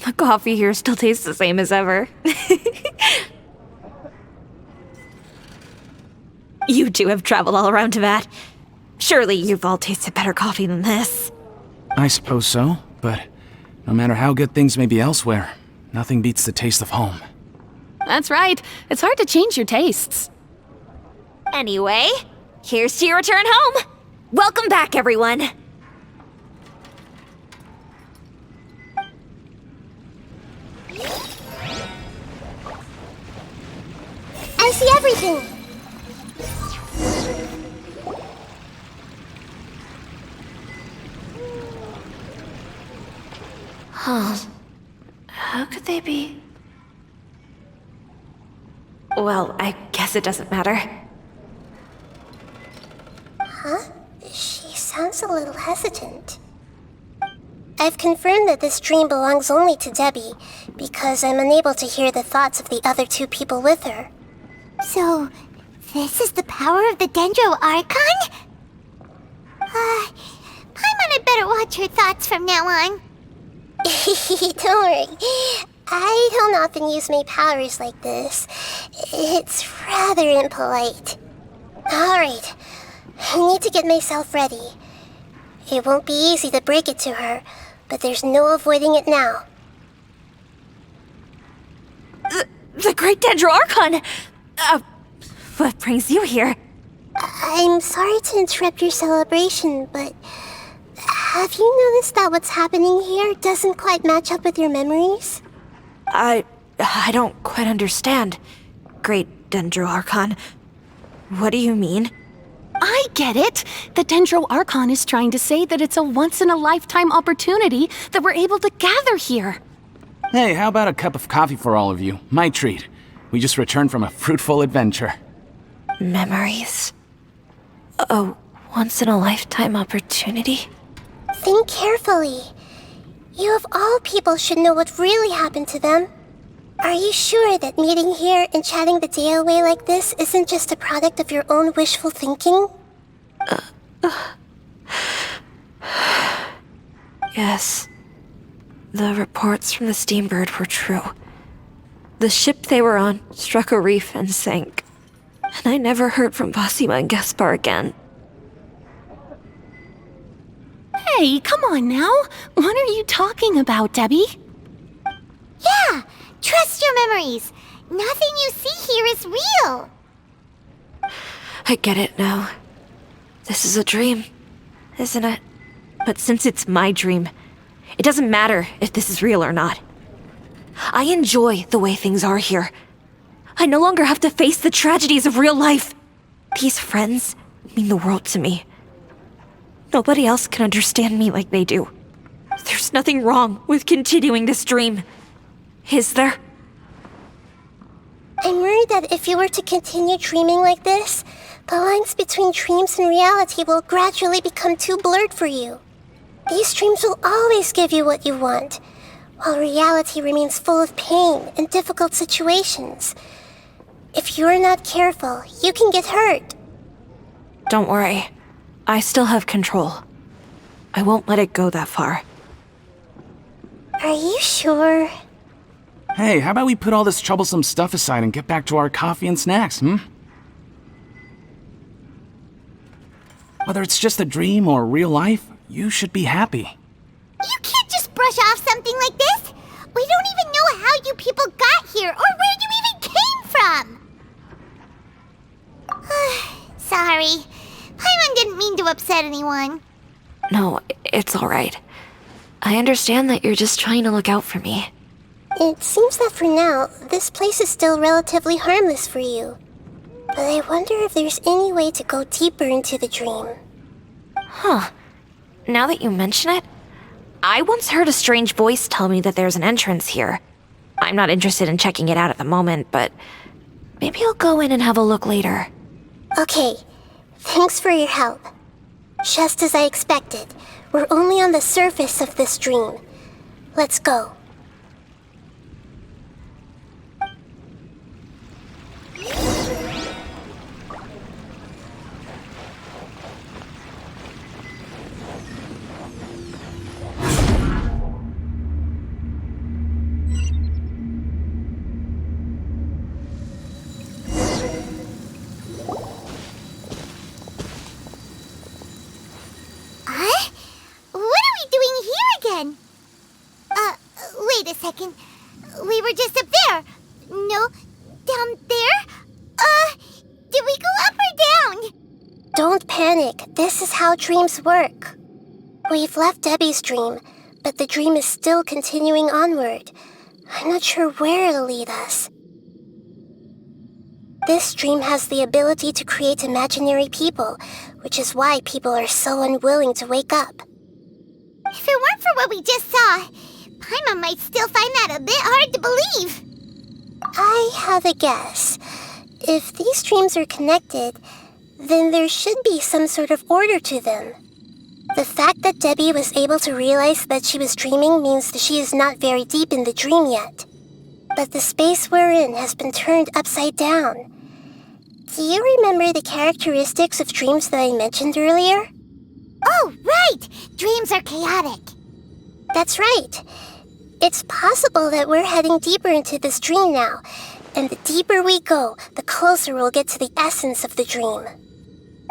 The coffee here still tastes the same as ever. You two have traveled all around Tibet. Surely you've all tasted better coffee than this. I suppose so, but no matter how good things may be elsewhere, nothing beats the taste of home. That's right. It's hard to change your tastes. Anyway, here's to your return home. Welcome back, everyone. amazing! Huh. How could they be? Well, I guess it doesn't matter. Huh? She sounds a little hesitant. I've confirmed that this dream belongs only to Debbie, because I'm unable to hear the thoughts of the other two people with her. So, this is the power of the Dendro Archon? Paimon had better watch her thoughts from now on. Don't worry. I don't often use my powers like this. It's rather impolite. Alright, I need to get myself ready. It won't be easy to break it to her, but there's no avoiding it now. The Great Dendro Archon! What brings you here? I'm sorry to interrupt your celebration, but have you noticed that what's happening here doesn't quite match up with your memories? I don't quite understand. Great Dendro Archon. What do you mean? I get it. The Dendro Archon is trying to say that it's a once-in-a-lifetime opportunity that we're able to gather here. Hey, how about a cup of coffee for all of you? My treat. We just returned from a fruitful adventure. Memories. A once-in-a-lifetime opportunity? Think carefully. You of all people should know what really happened to them. Are you sure that meeting here and chatting the day away like this isn't just a product of your own wishful thinking? Yes. The reports from the Steambird were true. The ship they were on struck a reef and sank. And I never heard from Basima and Gaspar again. Hey, come on now. What are you talking about, Debbie? Yeah, trust your memories. Nothing you see here is real. I get it now. This is a dream, isn't it? But since it's my dream, it doesn't matter if this is real or not. I enjoy the way things are here. I no longer have to face the tragedies of real life. These friends mean the world to me. Nobody else can understand me like they do. There's nothing wrong with continuing this dream. Is there? I'm worried that if you were to continue dreaming like this, the lines between dreams and reality will gradually become too blurred for you. These dreams will always give you what you want, while reality remains full of pain and difficult situations. If you're not careful, you can get hurt. Don't worry. I still have control. I won't let it go that far. Are you sure? Hey, how about we put all this troublesome stuff aside and get back to our coffee and snacks, Whether it's just a dream or real life, you should be happy. You can't just brush off something like this. We don't even know how you people got here or where you even came from. Sorry. Paimon didn't mean to upset anyone. No, it's alright. I understand that you're just trying to look out for me. It seems that for now, this place is still relatively harmless for you. But I wonder if there's any way to go deeper into the dream. Huh. Now that you mention it, I once heard a strange voice tell me that there's an entrance here. I'm not interested in checking it out at the moment, but maybe I'll go in and have a look later. Okay, thanks for your help. Just as I expected, we're only on the surface of this dream. Let's go. Wait a second. We were just up there. No, down there? Did we go up or down? Don't panic. This is how dreams work. We've left Debbie's dream, but the dream is still continuing onward. I'm not sure where it'll lead us. This dream has the ability to create imaginary people, which is why people are so unwilling to wake up. If it weren't for what we just saw, Paimon might still find that a bit hard to believe. I have a guess. If these dreams are connected, then there should be some sort of order to them. The fact that Debbie was able to realize that she was dreaming means that she is not very deep in the dream yet. But the space we're in has been turned upside down. Do you remember the characteristics of dreams that I mentioned earlier? Oh, right! Dreams are chaotic. That's right. It's possible that we're heading deeper into this dream now, and the deeper we go, the closer we'll get to the essence of the dream.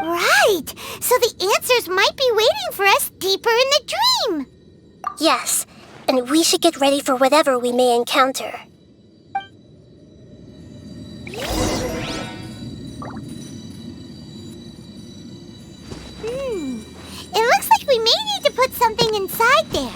Right! So the answers might be waiting for us deeper in the dream! Yes, and we should get ready for whatever we may encounter. It looks like we may need to put something inside there.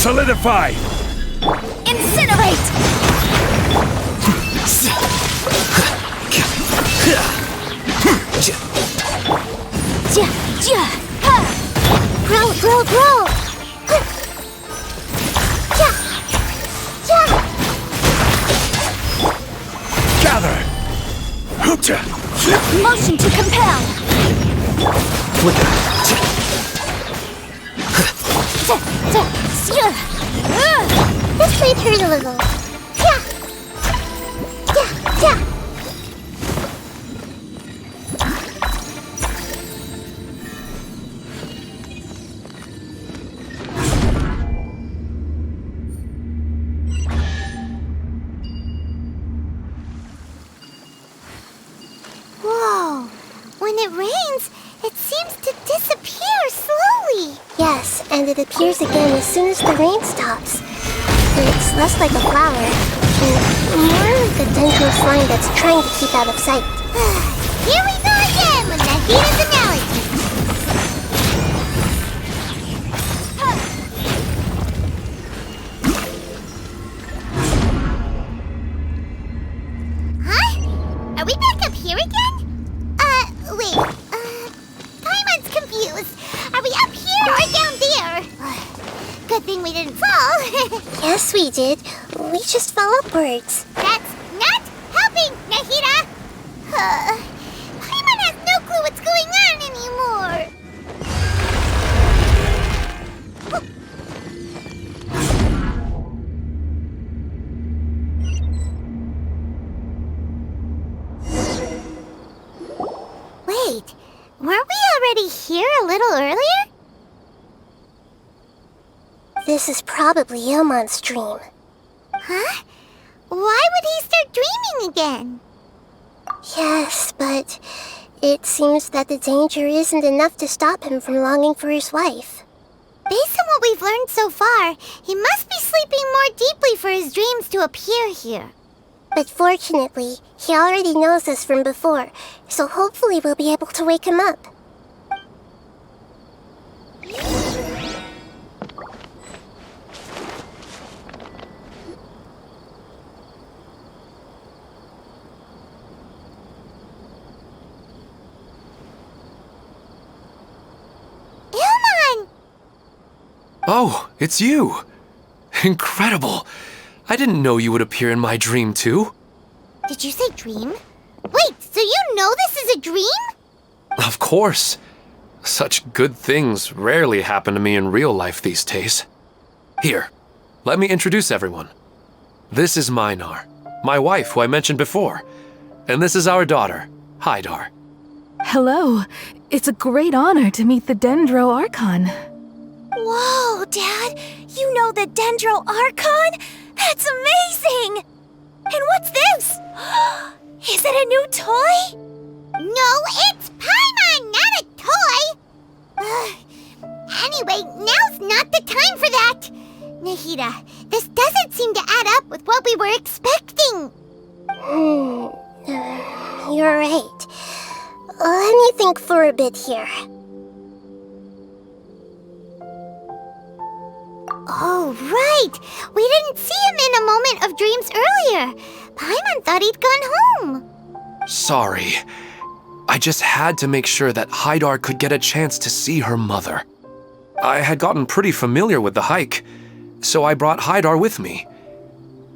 Solidify! Incinerate! Grow, grow, grow! Gather! Hoocha! Motion to compel! This might hurt a little. Whoa! When it rains, it seems to disappear slowly. Yes, and it appears again as soon as the rain stops. It's less like a flower, and more like a dendro slime that's trying to keep out of sight. Here we go again with Nahida's analogy. Huh? Are we back up here again? Wait. Paimon's confused. Are we up here or down there? Good thing we didn't fall. Yes, we did. We just fell upwards. That's not helping, Nahida! Paimon has no clue what's going on anymore. Wait, weren't we already here a little earlier? This is probably Ilmon's dream. Huh? Why would he start dreaming again? Yes, but it seems that the danger isn't enough to stop him from longing for his wife. Based on what we've learned so far, he must be sleeping more deeply for his dreams to appear here. But fortunately, he already knows us from before, so hopefully we'll be able to wake him up. Oh, it's you! Incredible! I didn't know you would appear in my dream, too. Did you say dream? Wait, so you know this is a dream? Of course. Such good things rarely happen to me in real life these days. Here, let me introduce everyone. This is Minar, my wife who I mentioned before. And this is our daughter, Hydar. Hello. It's a great honor to meet the Dendro Archon. Whoa, Dad! You know the Dendro Archon? That's amazing! And what's this? Is it a new toy? No, it's Paimon, not a toy! Anyway, now's not the time for that! Nahida, this doesn't seem to add up with what we were expecting! You're right. Let me think for a bit here. Oh, right! We didn't see him in a moment of dreams earlier. Paimon thought he'd gone home. Sorry. I just had to make sure that Haidar could get a chance to see her mother. I had gotten pretty familiar with the hike, so I brought Haidar with me.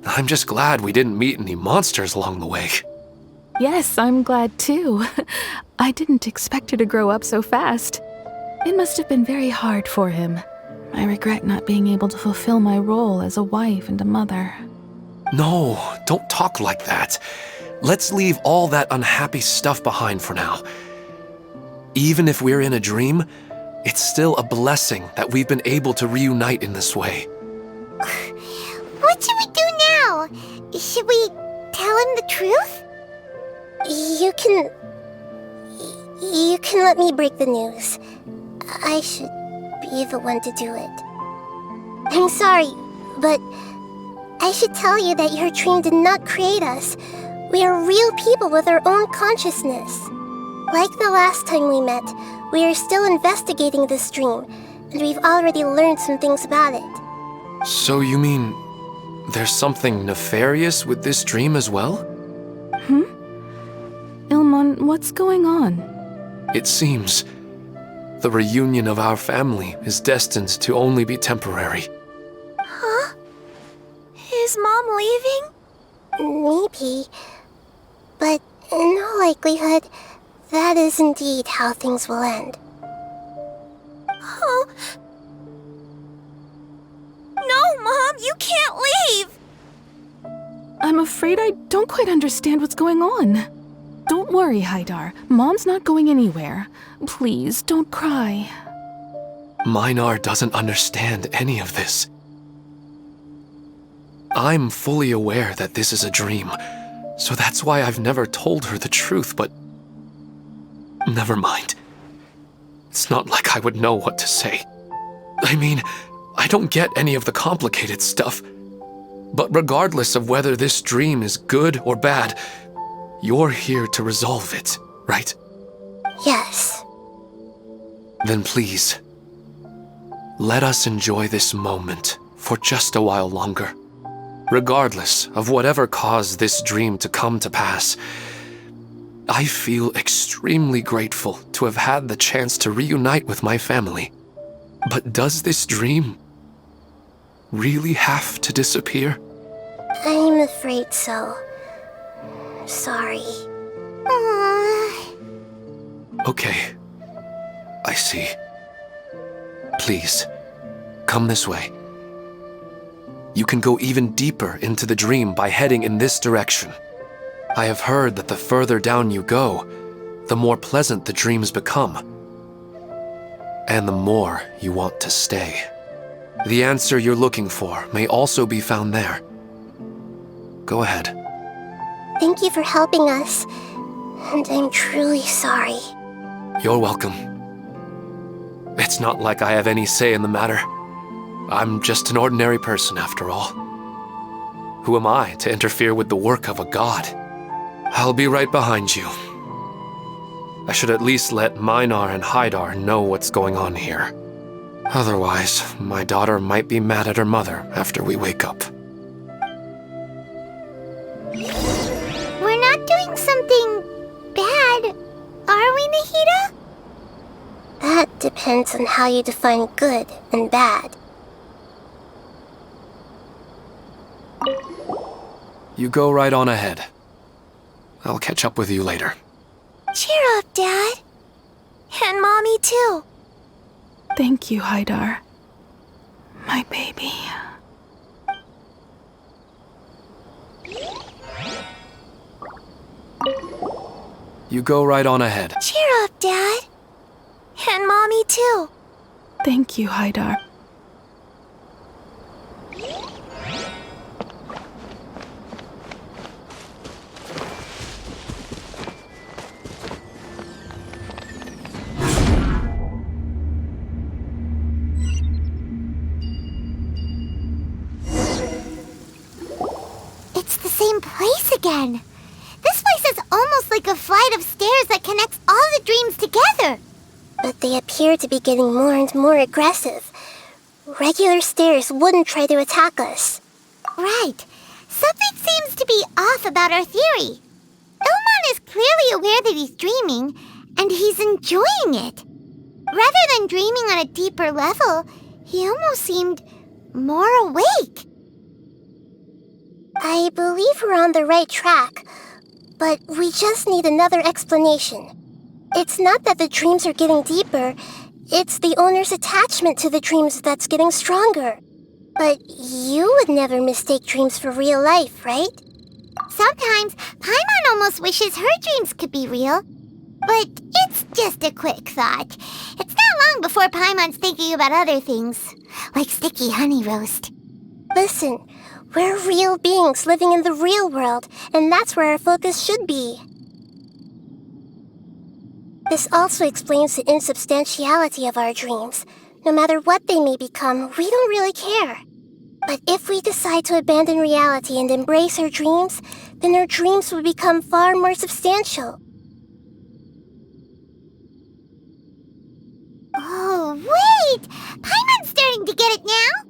I'm just glad we didn't meet any monsters along the way. Yes, I'm glad too. I didn't expect her to grow up so fast. It must have been very hard for him. I regret not being able to fulfill my role as a wife and a mother. No, don't talk like that. Let's leave all that unhappy stuff behind for now. Even if we're in a dream, it's still a blessing that we've been able to reunite in this way. What should we do now? Should we tell him the truth? You can let me break the news. I should be the one to do it. I'm sorry, but I should tell you that your dream did not create us. We are real people with our own consciousness. Like the last time we met, we are still investigating this dream, and we've already learned some things about it. So you mean there's something nefarious with this dream as well? Ильмane, what's going on? It seems the reunion of our family is destined to only be temporary. Huh? Is Mom leaving? Maybe. But in all likelihood, that is indeed how things will end. Oh. No, Mom, you can't leave! I'm afraid I don't quite understand what's going on. Don't worry, Haidar. Mom's not going anywhere. Please, don't cry. Minar doesn't understand any of this. I'm fully aware that this is a dream, so that's why I've never told her the truth, but never mind. It's not like I would know what to say. I mean, I don't get any of the complicated stuff. But regardless of whether this dream is good or bad, you're here to resolve it, right? Yes. Then please, let us enjoy this moment for just a while longer. Regardless of whatever caused this dream to come to pass, I feel extremely grateful to have had the chance to reunite with my family. But does this dream really have to disappear? I'm afraid so. Sorry. Okay, I see. Please, come this way. You can go even deeper into the dream by heading in this direction. I have heard that the further down you go, the more pleasant the dreams become, and the more you want to stay. The answer you're looking for may also be found there. Go ahead. Thank you for helping us, and I'm truly sorry. You're welcome. It's not like I have any say in the matter. I'm just an ordinary person, after all. Who am I to interfere with the work of a god? I'll be right behind you. I should at least let Minar and Haidar know what's going on here. Otherwise, my daughter might be mad at her mother after we wake up. We're not doing something bad, are we, Nahida? That depends on how you define good and bad. You go right on ahead. I'll catch up with you later. Cheer up, Dad. And Mommy, too. Thank you, Haidar. My baby. You go right on ahead. Cheer up, Dad. And Mommy, too. Thank you, Haidar. same place again. This place is almost like a flight of stairs that connects all the dreams together. But they appear to be getting more and more aggressive. Regular stairs wouldn't try to attack us. Right. Something seems to be off about our theory. Ильmane is clearly aware that he's dreaming, and he's enjoying it. Rather than dreaming on a deeper level, he almost seemed more awake. I believe we're on the right track, but we just need another explanation. It's not that the dreams are getting deeper, it's the owner's attachment to the dreams that's getting stronger. But you would never mistake dreams for real life, right? Sometimes, Paimon almost wishes her dreams could be real. But it's just a quick thought. It's not long before Paimon's thinking about other things, like sticky honey roast. Listen, we're real beings living in the real world, and that's where our focus should be. This also explains the insubstantiality of our dreams. No matter what they may become, we don't really care. But if we decide to abandon reality and embrace our dreams, then our dreams will become far more substantial. Oh, wait! Paimon's starting to get it now?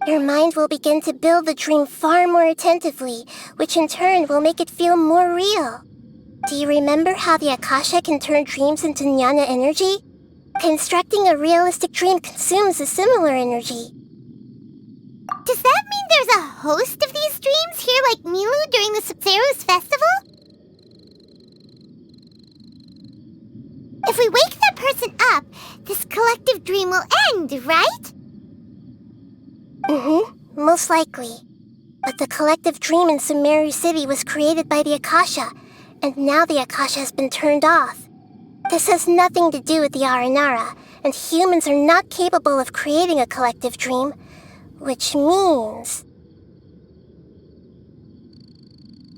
Your mind will begin to build the dream far more attentively, which in turn will make it feel more real. Do you remember how the Akasha can turn dreams into jnana energy? Constructing a realistic dream consumes a similar energy. Does that mean there's a host of these dreams here like Milu during the Subzero's festival? If we wake that person up, this collective dream will end, right? Most likely. But the collective dream in Sumeri City was created by the Akasha, and now the Akasha has been turned off. This has nothing to do with the Aranara, and humans are not capable of creating a collective dream, which means...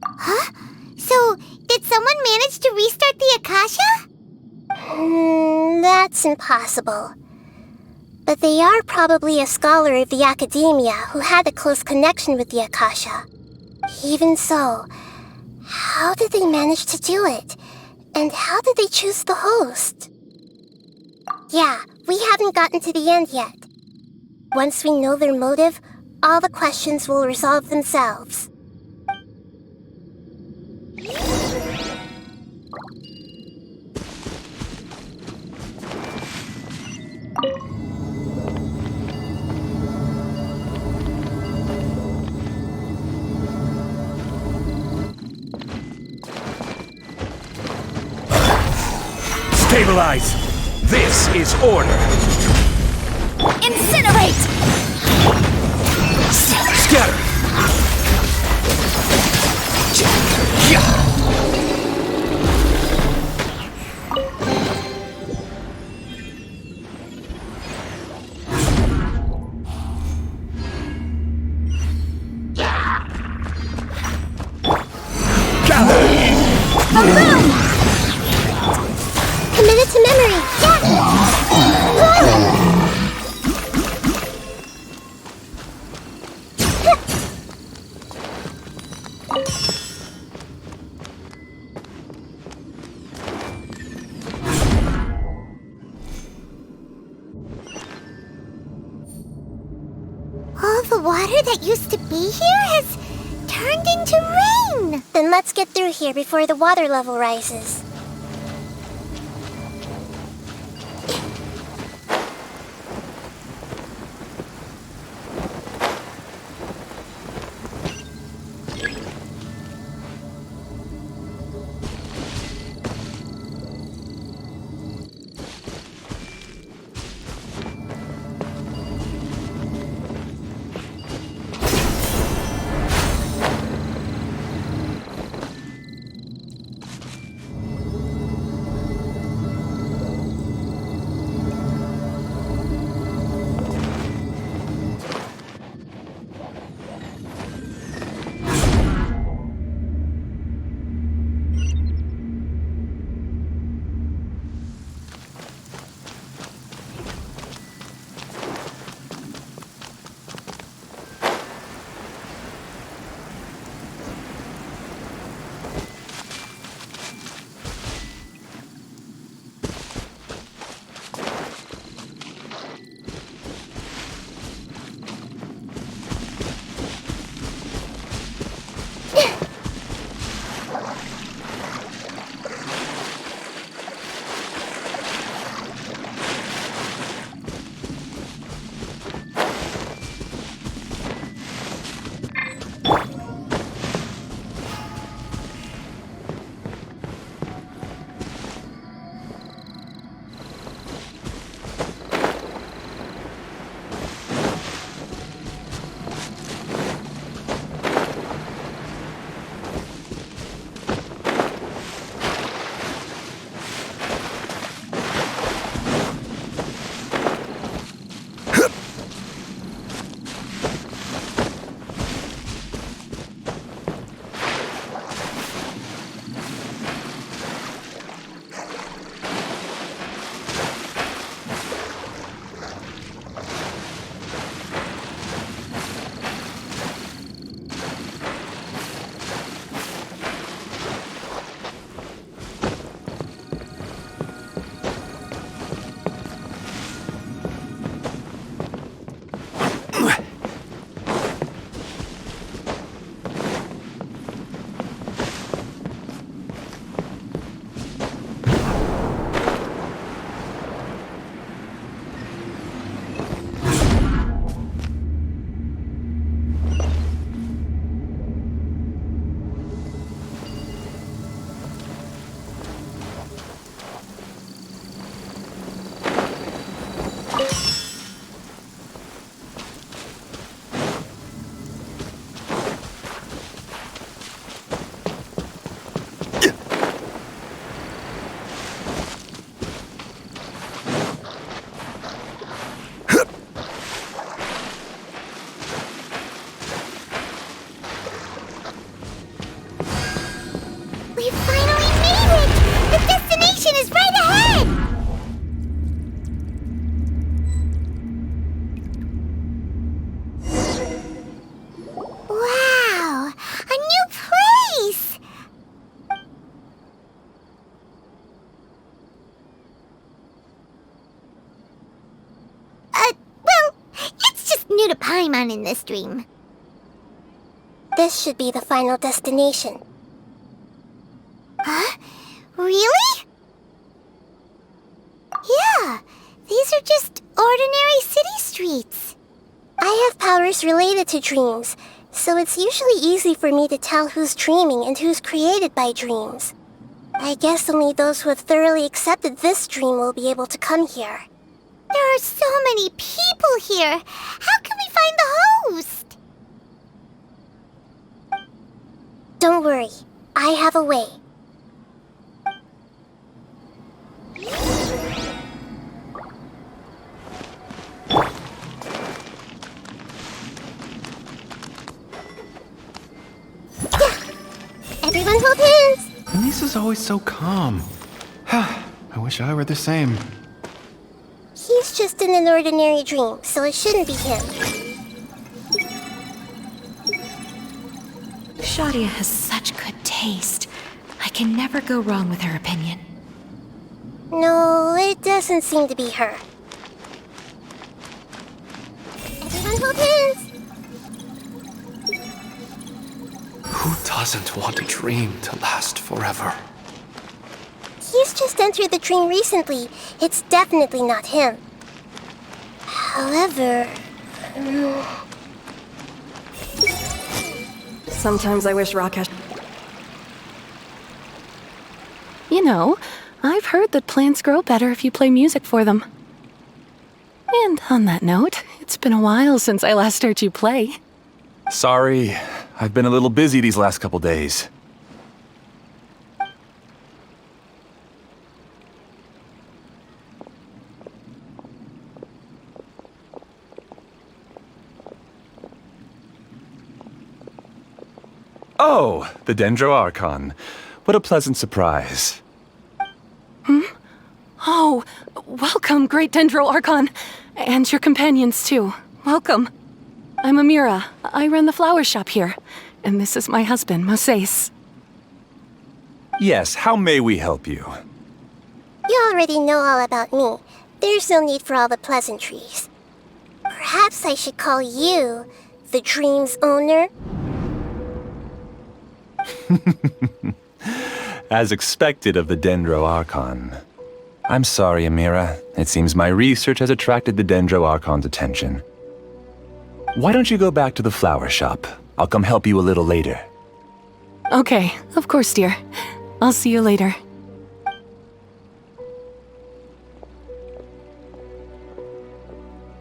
Huh? So, did someone manage to restart the Akasha? That's impossible. But they are probably a scholar of the academia who had a close connection with the Akasha. Even so, how did they manage to do it? And how did they choose the host? Yeah, we haven't gotten to the end yet. Once we know their motive, all the questions will resolve themselves. Stabilize! This is order! Incinerate! Scatter! Commit it to memory! All the water that used to be here has turned into rain! Then let's get through here before the water level rises. We finally made it! The destination is right ahead! Wow! A new place! Well, it's just new to Paimon in this dream. This should be the final destination. Huh? Really? Yeah, these are just ordinary city streets. I have powers related to dreams, so it's usually easy for me to tell who's dreaming and who's created by dreams. I guess only those who have thoroughly accepted this dream will be able to come here. There are so many people here. How can we find the host? Don't worry, I have a way. Everyone hold hands! Lisa's always so calm. I wish I were the same. He's just in an ordinary dream, so it shouldn't be him. Shadia has such good taste. I can never go wrong with her opinion. No, it doesn't seem to be her. Everyone hold hands! Who doesn't want a dream to last forever? He's just entered the dream recently. It's definitely not him. However... Sometimes I wish Rakesh... You know, I've heard that plants grow better if you play music for them. And on that note, it's been a while since I last heard you play. Sorry, I've been a little busy these last couple days. Oh, the Dendro Archon. What a pleasant surprise. Oh, welcome, Great Dendro Archon. And your companions, too. Welcome. I'm Amira. I run the flower shop here. And this is my husband, Moses. Yes, how may we help you? You already know all about me. There's no need for all the pleasantries. Perhaps I should call you the dream's owner? As expected of the Dendro Archon. I'm sorry, Amira. It seems my research has attracted the Dendro Archon's attention. Why don't you go back to the flower shop? I'll come help you a little later. Okay, of course, dear. I'll see you later.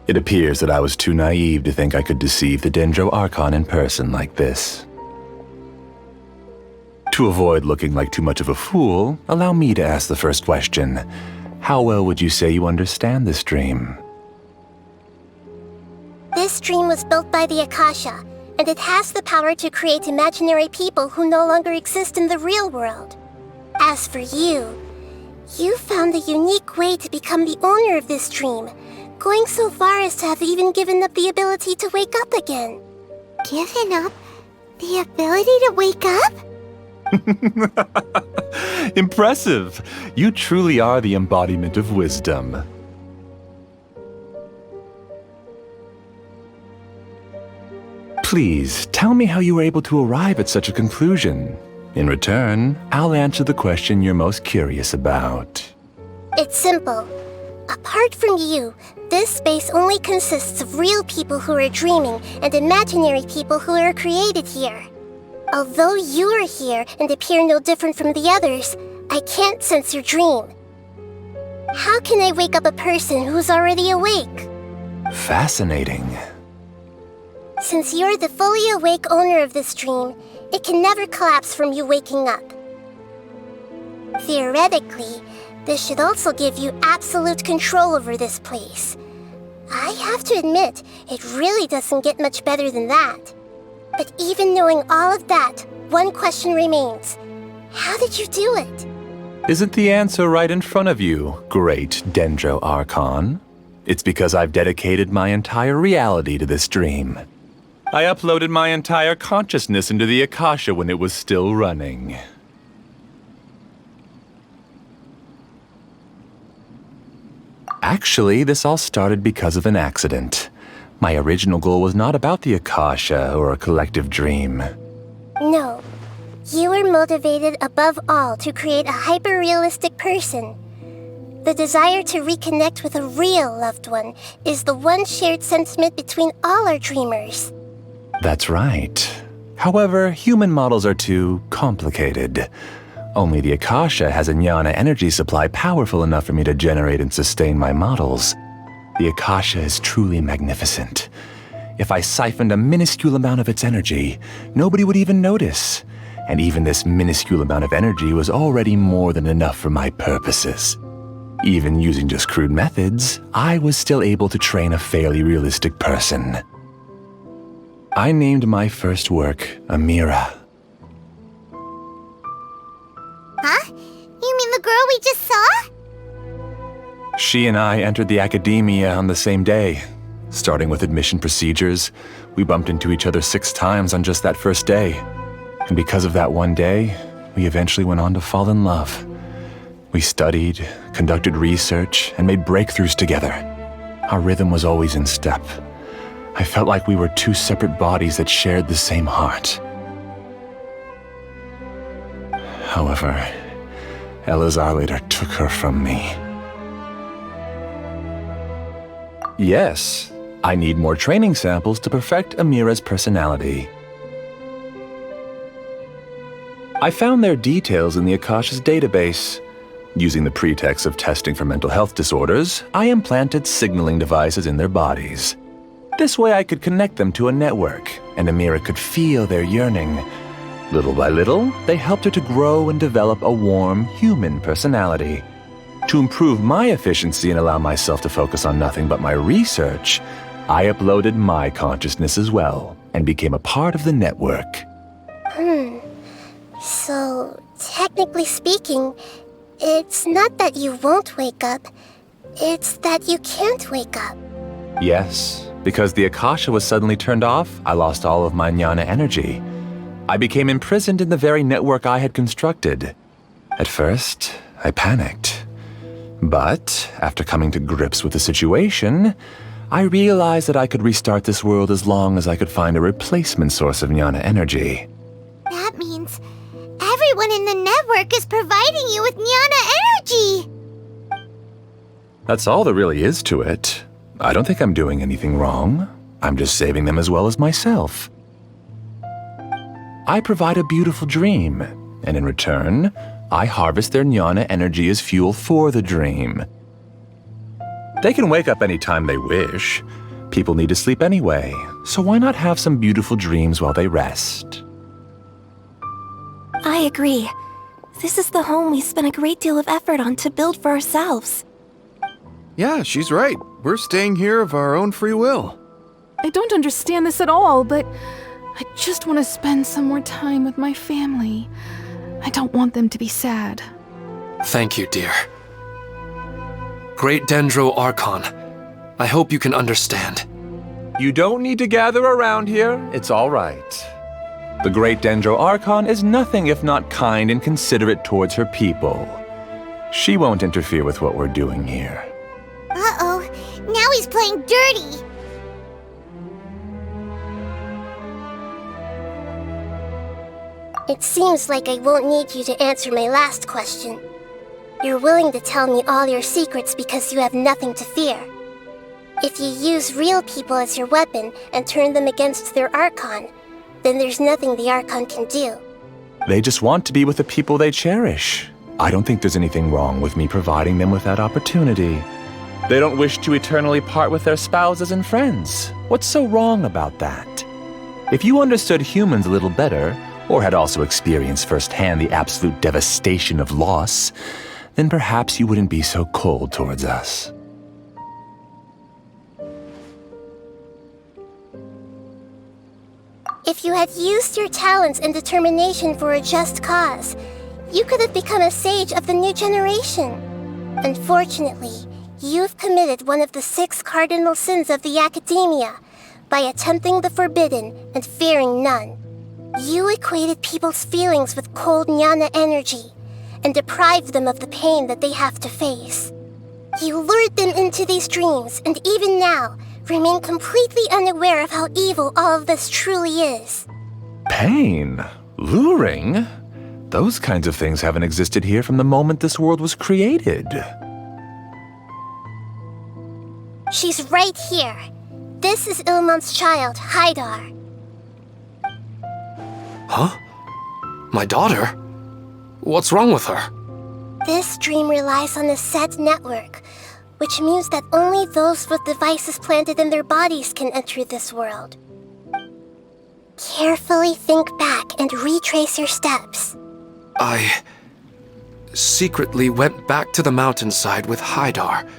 It appears that I was too naive to think I could deceive the Dendro Archon in person like this. To avoid looking like too much of a fool, allow me to ask the first question. How well would you say you understand this dream? This dream was built by the Akasha, and it has the power to create imaginary people who no longer exist in the real world. As for you, you found a unique way to become the owner of this dream, going so far as to have even given up the ability to wake up again. Given up the ability to wake up? Impressive! You truly are the embodiment of wisdom. Please, tell me how you were able to arrive at such a conclusion. In return, I'll answer the question you're most curious about. It's simple. Apart from you, this space only consists of real people who are dreaming and imaginary people who are created here. Although you are here and appear no different from the others, I can't sense your dream. How can I wake up a person who's already awake? Fascinating. Since you're the fully awake owner of this dream, it can never collapse from you waking up. Theoretically, this should also give you absolute control over this place. I have to admit, it really doesn't get much better than that. But even knowing all of that, one question remains. How did you do it? Isn't the answer right in front of you, great Dendro Archon? It's because I've dedicated my entire reality to this dream. I uploaded my entire consciousness into the Akasha when it was still running. Actually, this all started because of an accident. My original goal was not about the Akasha or a collective dream. No. You were motivated above all to create a hyper-realistic person. The desire to reconnect with a real loved one is the one shared sentiment between all our dreamers. That's right. However, human models are too complicated. Only the Akasha has a jnana energy supply powerful enough for me to generate and sustain my models. The Akasha is truly magnificent. If I siphoned a minuscule amount of its energy, nobody would even notice. And even this minuscule amount of energy was already more than enough for my purposes. Even using just crude methods, I was still able to train a fairly realistic person. I named my first work Amira. Huh? You mean the girl we just saw? She and I entered the academia on the same day. Starting with admission procedures, we bumped into each other 6 times on just that first day. And because of that one day, we eventually went on to fall in love. We studied, conducted research, and made breakthroughs together. Our rhythm was always in step. I felt like we were 2 separate bodies that shared the same heart. However, Elazar later took her from me. Yes, I need more training samples to perfect Amira's personality. I found their details in the Akasha's database. Using the pretext of testing for mental health disorders, I implanted signaling devices in their bodies. This way I could connect them to a network, and Amira could feel their yearning. Little by little, they helped her to grow and develop a warm, human personality. To improve my efficiency and allow myself to focus on nothing but my research, I uploaded my consciousness as well, and became a part of the network. So, technically speaking, it's not that you won't wake up, it's that you can't wake up. Yes, because the Akasha was suddenly turned off, I lost all of my jnana energy. I became imprisoned in the very network I had constructed. At first, I panicked. But, after coming to grips with the situation, I realized that I could restart this world as long as I could find a replacement source of jnana energy. That means everyone in the network is providing you with jnana energy! That's all there really is to it. I don't think I'm doing anything wrong. I'm just saving them as well as myself. I provide a beautiful dream, and in return, I harvest their jnana energy as fuel for the dream. They can wake up anytime they wish. People need to sleep anyway, so why not have some beautiful dreams while they rest? I agree. This is the home we spent a great deal of effort on to build for ourselves. Yeah, she's right. We're staying here of our own free will. I don't understand this at all, but I just want to spend some more time with my family. I don't want them to be sad. Thank you, dear. Great Dendro Archon, I hope you can understand. You don't need to gather around here. It's all right. The Great Dendro Archon is nothing if not kind and considerate towards her people. She won't interfere with what we're doing here. Uh-oh, now he's playing dirty! It seems like I won't need you to answer my last question. You're willing to tell me all your secrets because you have nothing to fear. If you use real people as your weapon and turn them against their Archon, then there's nothing the Archon can do. They just want to be with the people they cherish. I don't think there's anything wrong with me providing them with that opportunity. They don't wish to eternally part with their spouses and friends. What's so wrong about that? If you understood humans a little better, or had also experienced firsthand the absolute devastation of loss, then perhaps you wouldn't be so cold towards us. If you had used your talents and determination for a just cause, You could have become a sage of the new generation. Unfortunately, you've committed one of the 6 cardinal sins of the Academia by attempting the forbidden and fearing none. You equated people's feelings with cold jnana energy and deprived them of the pain that they have to face. You lured them into these dreams and even now remain completely unaware of how evil all of this truly is. Pain? Luring? Those kinds of things haven't existed here from the moment this world was created. She's right here. This is Ильман's child, Haidar. Huh? My daughter? What's wrong with her? This dream relies on a set network, which means that only those with devices planted in their bodies can enter this world. Carefully think back and retrace your steps. I secretly went back to the mountainside with Haidar.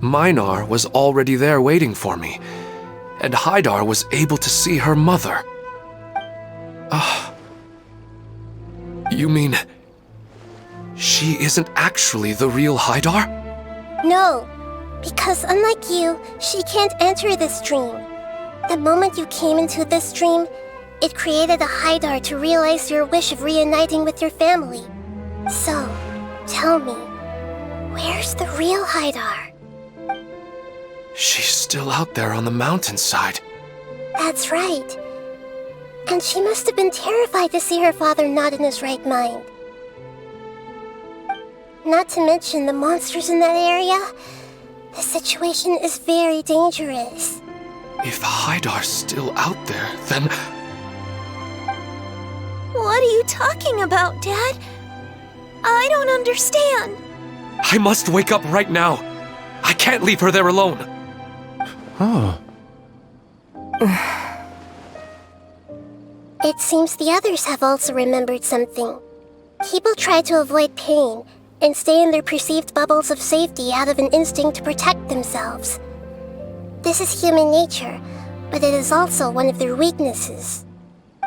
Minar was already there waiting for me, and Haidar was able to see her mother. You mean she isn't actually the real Haidar? No, because unlike you, she can't enter this dream. The moment you came into this dream, it created a Haidar to realize your wish of reuniting with your family. So, tell me, where's the real Haidar? She's still out there on the mountainside. That's right. And she must have been terrified to see her father not in his right mind. Not to mention the monsters in that area. The situation is very dangerous. If Haidar's still out there, then... What are you talking about, Dad? I don't understand. I must wake up right now. I can't leave her there alone. Oh. It seems the others have also remembered something. People try to avoid pain and stay in their perceived bubbles of safety out of an instinct to protect themselves. This is human nature, but it is also one of their weaknesses.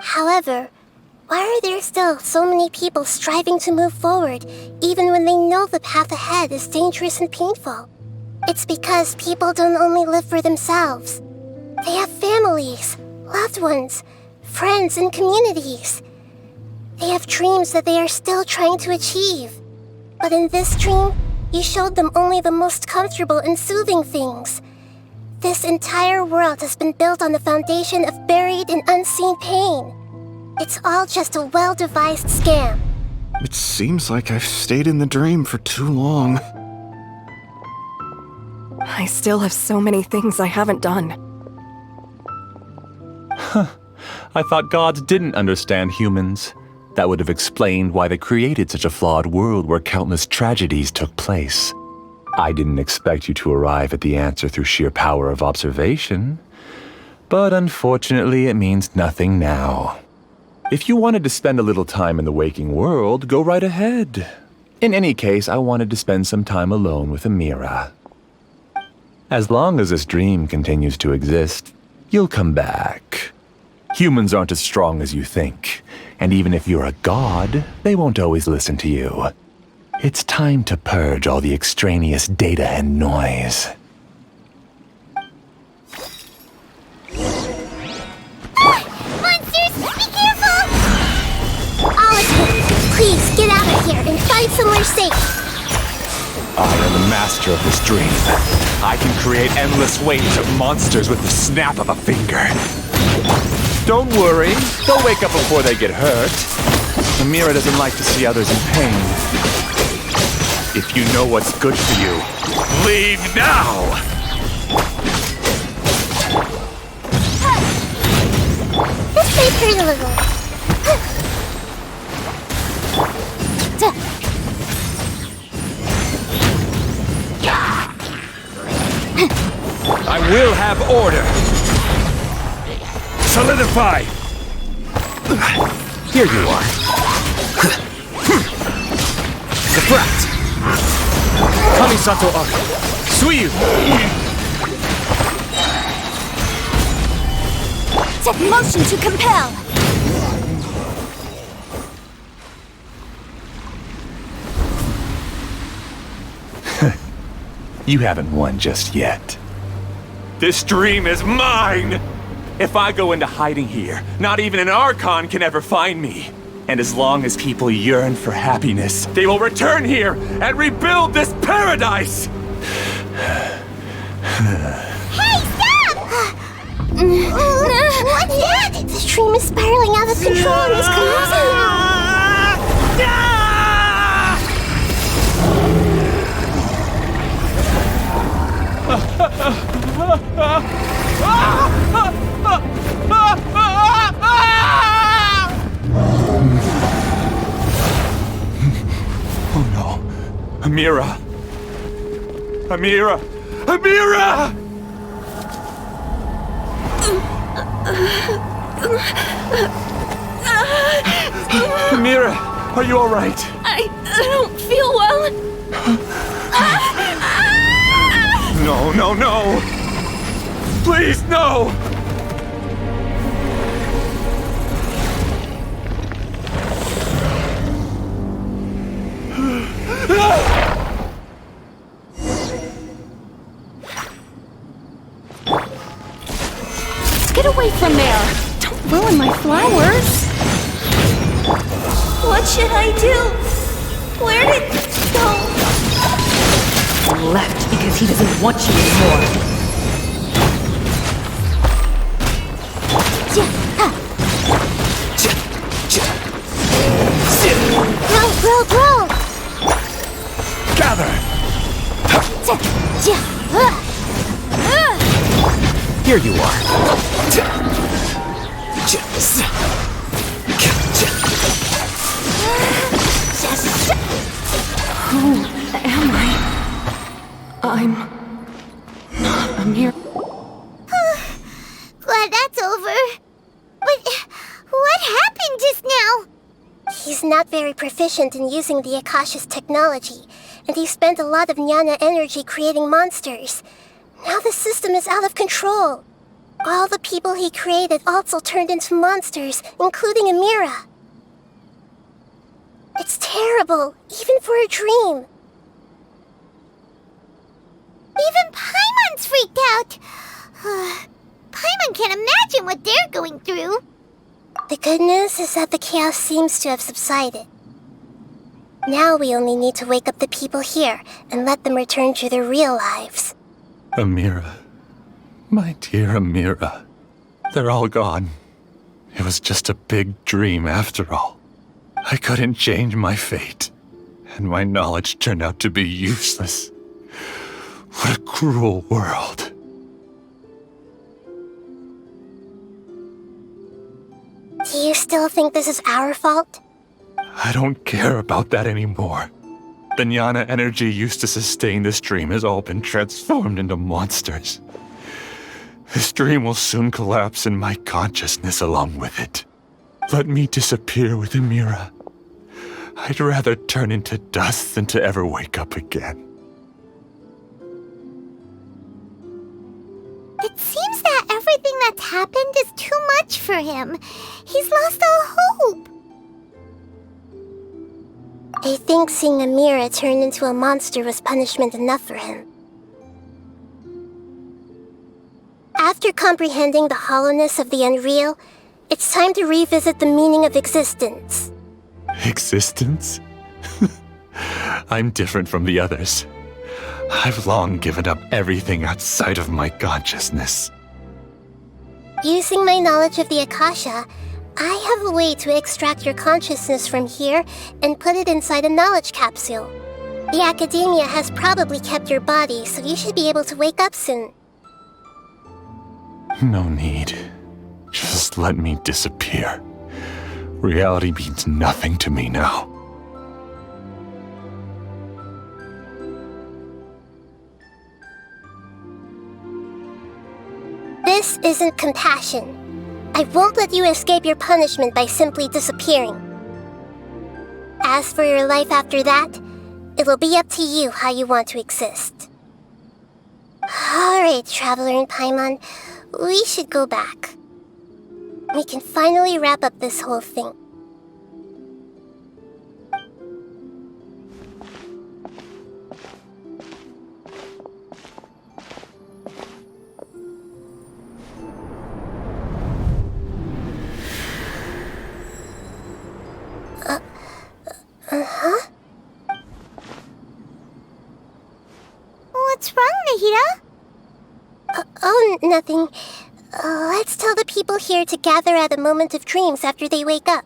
However, why are there still so many people striving to move forward even when they know the path ahead is dangerous and painful? It's because people don't only live for themselves. They have families, loved ones, friends, and communities. They have dreams that they are still trying to achieve. But in this dream, you showed them only the most comfortable and soothing things. This entire world has been built on the foundation of buried and unseen pain. It's all just a well-devised scam. It seems like I've stayed in the dream for too long. I still have so many things I haven't done. I thought gods didn't understand humans. That would have explained why they created such a flawed world where countless tragedies took place. I didn't expect you to arrive at the answer through sheer power of observation. But unfortunately, it means nothing now. If you wanted to spend a little time in the waking world, go right ahead. In any case, I wanted to spend some time alone with Amira. As long as this dream continues to exist, you'll come back. Humans aren't as strong as you think, and even if you're a god, they won't always listen to you. It's time to purge all the extraneous data and noise. Monsters, be careful! All of you, please get out of here and find somewhere safe. I am the master of this dream. I can create endless waves of monsters with the snap of a finger. Don't worry, they'll wake up before they get hurt. Amira doesn't like to see others in pain. If you know what's good for you, leave now! This may hurt a little. I will have order. Solidify! Here you are. The brat! Kamisato Aka! Suiyu! Set motion to compel! You haven't won just yet. This dream is mine! If I go into hiding here, not even an Archon can ever find me. And as long as people yearn for happiness, they will return here and rebuild this paradise! Hey, stop! What's that? The dream is spiraling out of control and is collapsing. Oh no. Amira! Amira! Amira! Amira, are you alright? I don't feel well. No, no, no! Please, no! Get away from there! Don't ruin my flowers! What should I do? Where did it go? He left because he doesn't want you anymore. Grow! Gather! Here you are. Who am I? I'm not Amir. Glad that's over. But what happened just now? He's not very proficient in using the Akasha's technology, and he spent a lot of jnana energy creating monsters. Now the system is out of control. All the people he created also turned into monsters, including Amira. It's terrible, even for a dream. Even Paimon's freaked out. Paimon can't imagine what they're going through. The good news is that the chaos seems to have subsided. Now we only need to wake up the people here and let them return to their real lives. Amira. My dear Amira. They're all gone. It was just a big dream after all. I couldn't change my fate, and my knowledge turned out to be useless. What a cruel world. Do you still think this is our fault? I don't care about that anymore. The jnana energy used to sustain this dream has all been transformed into monsters. This dream will soon collapse and my consciousness along with it. Let me disappear with Amira. I'd rather turn into dust than to ever wake up again. It seems that everything that's happened is too much for him. He's lost all hope. I think seeing Amira turn into a monster was punishment enough for him. After comprehending the hollowness of the unreal, it's time to revisit the meaning of existence. Existence? I'm different from the others. I've long given up everything outside of my consciousness. Using my knowledge of the Akasha, I have a way to extract your consciousness from here and put it inside a knowledge capsule. The Academia has probably kept your body, so you should be able to wake up soon. No need. Just let me disappear. Reality means nothing to me now. This isn't compassion. I won't let you escape your punishment by simply disappearing. As for your life after that, it'll be up to you how you want to exist. Alright, Traveler and Paimon, we should go back. We can finally wrap up this whole thing. Nahida? Oh, nothing. Let's tell the people here to gather at a moment of dreams after they wake up.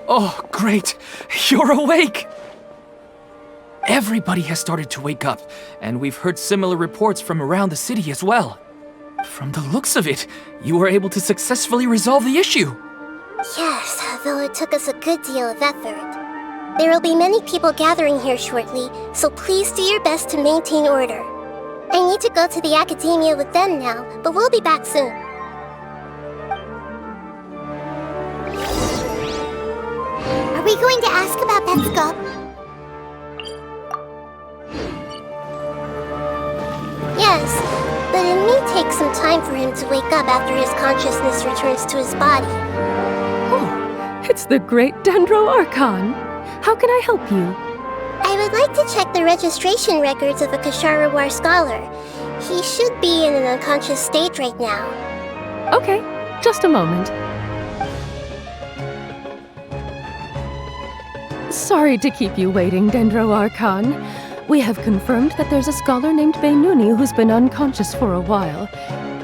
Oh, great! You're awake! Everybody has started to wake up, and we've heard similar reports from around the city as well. From the looks of it, you were able to successfully resolve the issue. Yes, though it took us a good deal of effort. There will be many people gathering here shortly, so please do your best to maintain order. I need to go to the academia with them now, but we'll be back soon. Are we going to ask about that skull? Yes, but it may take some time for him to wake up after his consciousness returns to his body. Oh, it's the great Dendro Archon. How can I help you? I would like to check the registration records of a Kasharawar scholar. He should be in an unconscious state right now. Okay, just a moment. Sorry to keep you waiting, Dendro Archon. We have confirmed that there's a scholar named Beinuni who's been unconscious for a while.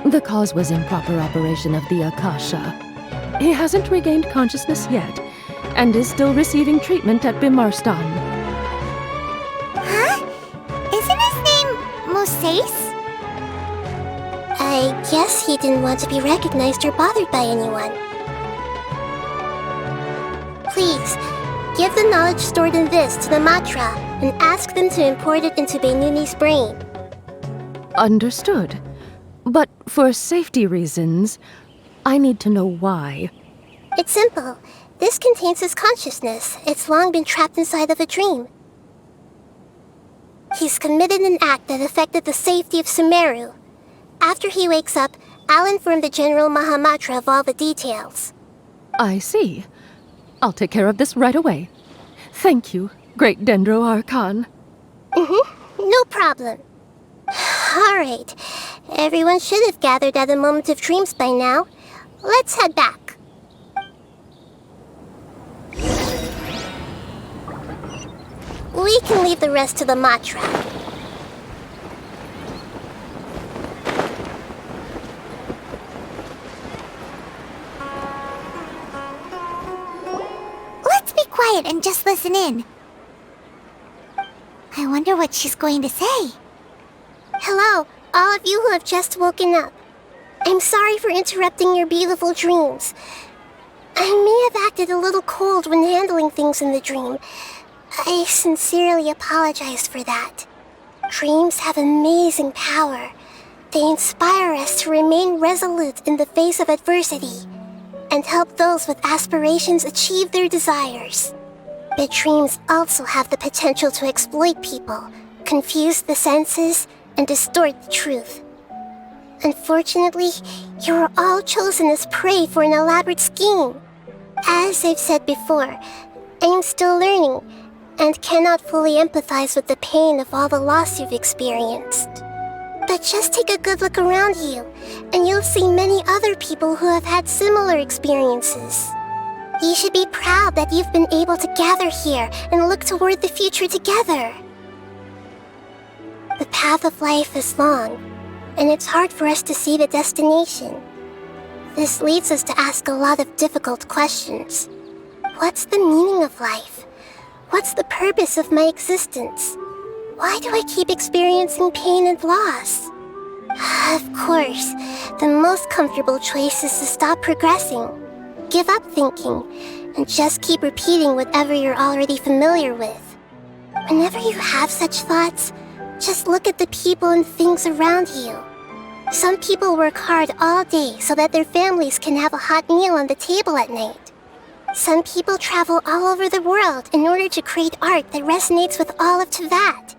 The cause was improper operation of the Akasha. He hasn't regained consciousness yet, and is still receiving treatment at Bimarstan. Huh? Isn't his name Moses? I guess he didn't want to be recognized or bothered by anyone. Please, give the knowledge stored in this to the Matra and ask them to import it into Beinuni's brain. Understood. But for safety reasons, I need to know why. It's simple. This contains his consciousness. It's long been trapped inside of a dream. He's committed an act that affected the safety of Sumero. After he wakes up, I'll inform the General Mahamatra of all the details. I see. I'll take care of this right away. Thank you, great Dendro Archon. No problem. Alright. Everyone should have gathered at a moment of dreams by now. Let's head back. We can leave the rest to the Matra. Let's be quiet and just listen in. I wonder what she's going to say. Hello, all of you who have just woken up. I'm sorry for interrupting your beautiful dreams. I may have acted a little cold when handling things in the dream. I sincerely apologize for that. Dreams have amazing power. They inspire us to remain resolute in the face of adversity and help those with aspirations achieve their desires. But dreams also have the potential to exploit people, confuse the senses, and distort the truth. Unfortunately, you were all chosen as prey for an elaborate scheme. As I've said before, I am still learning and cannot fully empathize with the pain of all the loss you've experienced. But just take a good look around you, and you'll see many other people who have had similar experiences. You should be proud that you've been able to gather here and look toward the future together. The path of life is long, and it's hard for us to see the destination. This leads us to ask a lot of difficult questions. What's the meaning of life? What's the purpose of my existence? Why do I keep experiencing pain and loss? Of course, the most comfortable choice is to stop progressing, give up thinking, and just keep repeating whatever you're already familiar with. Whenever you have such thoughts, just look at the people and things around you. Some people work hard all day so that their families can have a hot meal on the table at night. Some people travel all over the world in order to create art that resonates with all of Teyvat.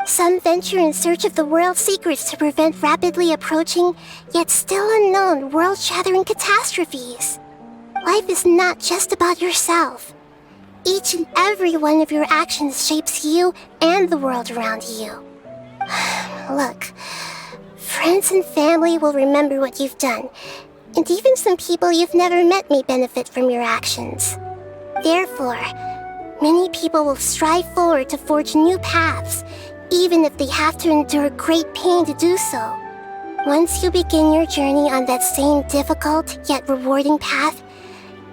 Some venture in search of the world's secrets to prevent rapidly approaching, yet still unknown, world-shattering catastrophes. Life is not just about yourself. Each and every one of your actions shapes you and the world around you. Look, friends and family will remember what you've done, and even some people you've never met may benefit from your actions. Therefore, many people will strive forward to forge new paths, even if they have to endure great pain to do so. Once you begin your journey on that same difficult yet rewarding path,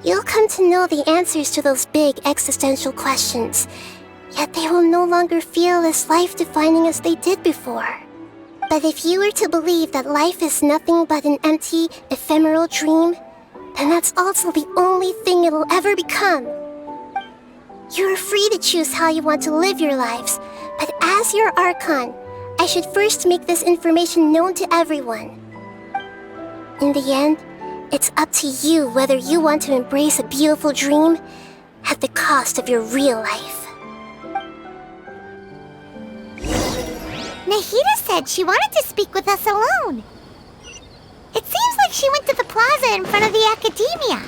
you'll come to know the answers to those big existential questions, yet they will no longer feel as life-defining as they did before. But if you were to believe that life is nothing but an empty, ephemeral dream, then that's also the only thing it'll ever become. You're free to choose how you want to live your lives, but as your Archon, I should first make this information known to everyone. In the end, it's up to you whether you want to embrace a beautiful dream at the cost of your real life. Nahida said she wanted to speak with us alone. It seems like she went to the plaza in front of the academia.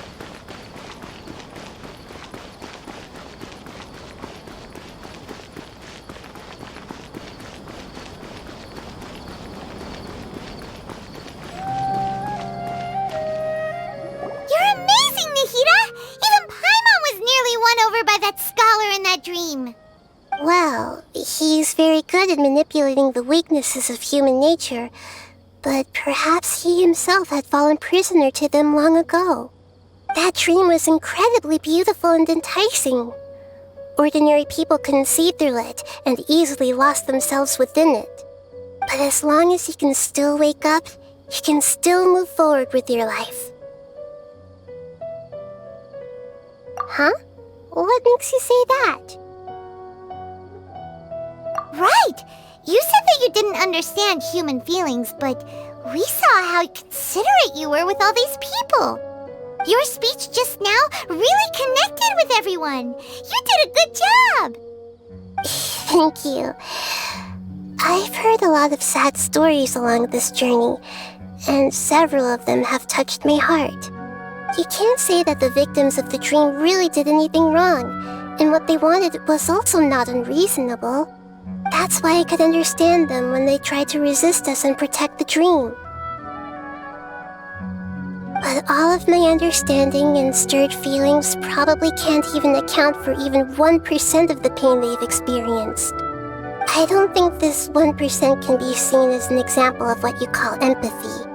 You're amazing, Nahida! Even Paimon was nearly won over by that scholar in that dream. Well, he's very good at manipulating the weaknesses of human nature, but perhaps he himself had fallen prisoner to them long ago. That dream was incredibly beautiful and enticing. Ordinary people couldn't see through it and easily lost themselves within it. But as long as you can still wake up, you can still move forward with your life. Huh? What makes you say that? Right! You said that you didn't understand human feelings, but we saw how considerate you were with all these people. Your speech just now really connected with everyone. You did a good job! Thank you. I've heard a lot of sad stories along this journey, and several of them have touched my heart. You can't say that the victims of the dream really did anything wrong, and what they wanted was also not unreasonable. That's why I could understand them when they tried to resist us and protect the dream. But all of my understanding and stirred feelings probably can't even account for even 1% of the pain they've experienced. I don't think this 1% can be seen as an example of what you call empathy.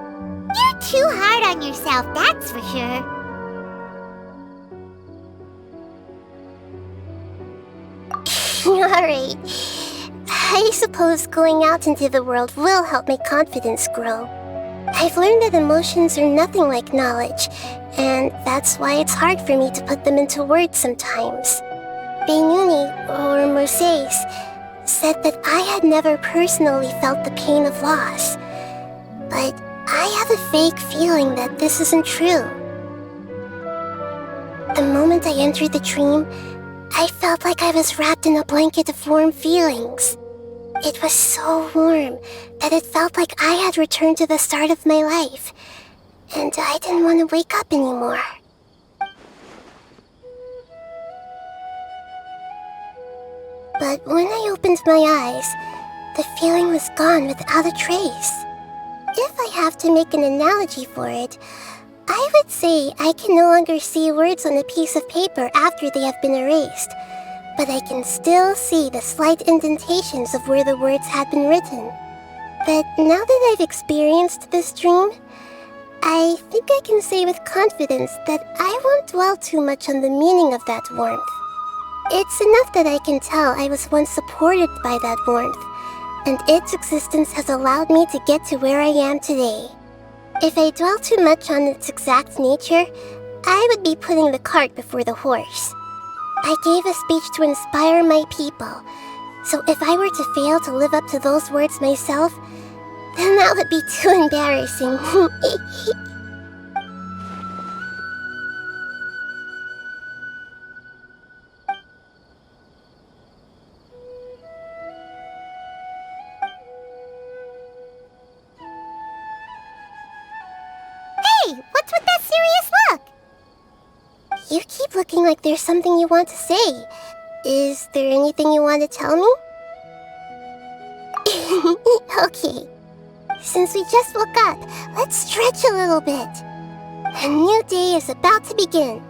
You're too hard on yourself, that's for sure. Alright. I suppose going out into the world will help my confidence grow. I've learned that emotions are nothing like knowledge, and that's why it's hard for me to put them into words sometimes. Beinuni, or Moses, said that I had never personally felt the pain of loss. But I have a vague feeling that this isn't true. The moment I entered the dream, I felt like I was wrapped in a blanket of warm feelings. It was so warm that it felt like I had returned to the start of my life, and I didn't want to wake up anymore. But when I opened my eyes, the feeling was gone without a trace. If I have to make an analogy for it, I would say I can no longer see words on a piece of paper after they have been erased, but I can still see the slight indentations of where the words had been written. But now that I've experienced this dream, I think I can say with confidence that I won't dwell too much on the meaning of that warmth. It's enough that I can tell I was once supported by that warmth, and its existence has allowed me to get to where I am today. If I dwell too much on its exact nature, I would be putting the cart before the horse. I gave a speech to inspire my people, so if I were to fail to live up to those words myself, then that would be too embarrassing. looking like there's something you want to say. Is there anything you want to tell me? Okay. Since we just woke up, let's stretch a little bit. A new day is about to begin.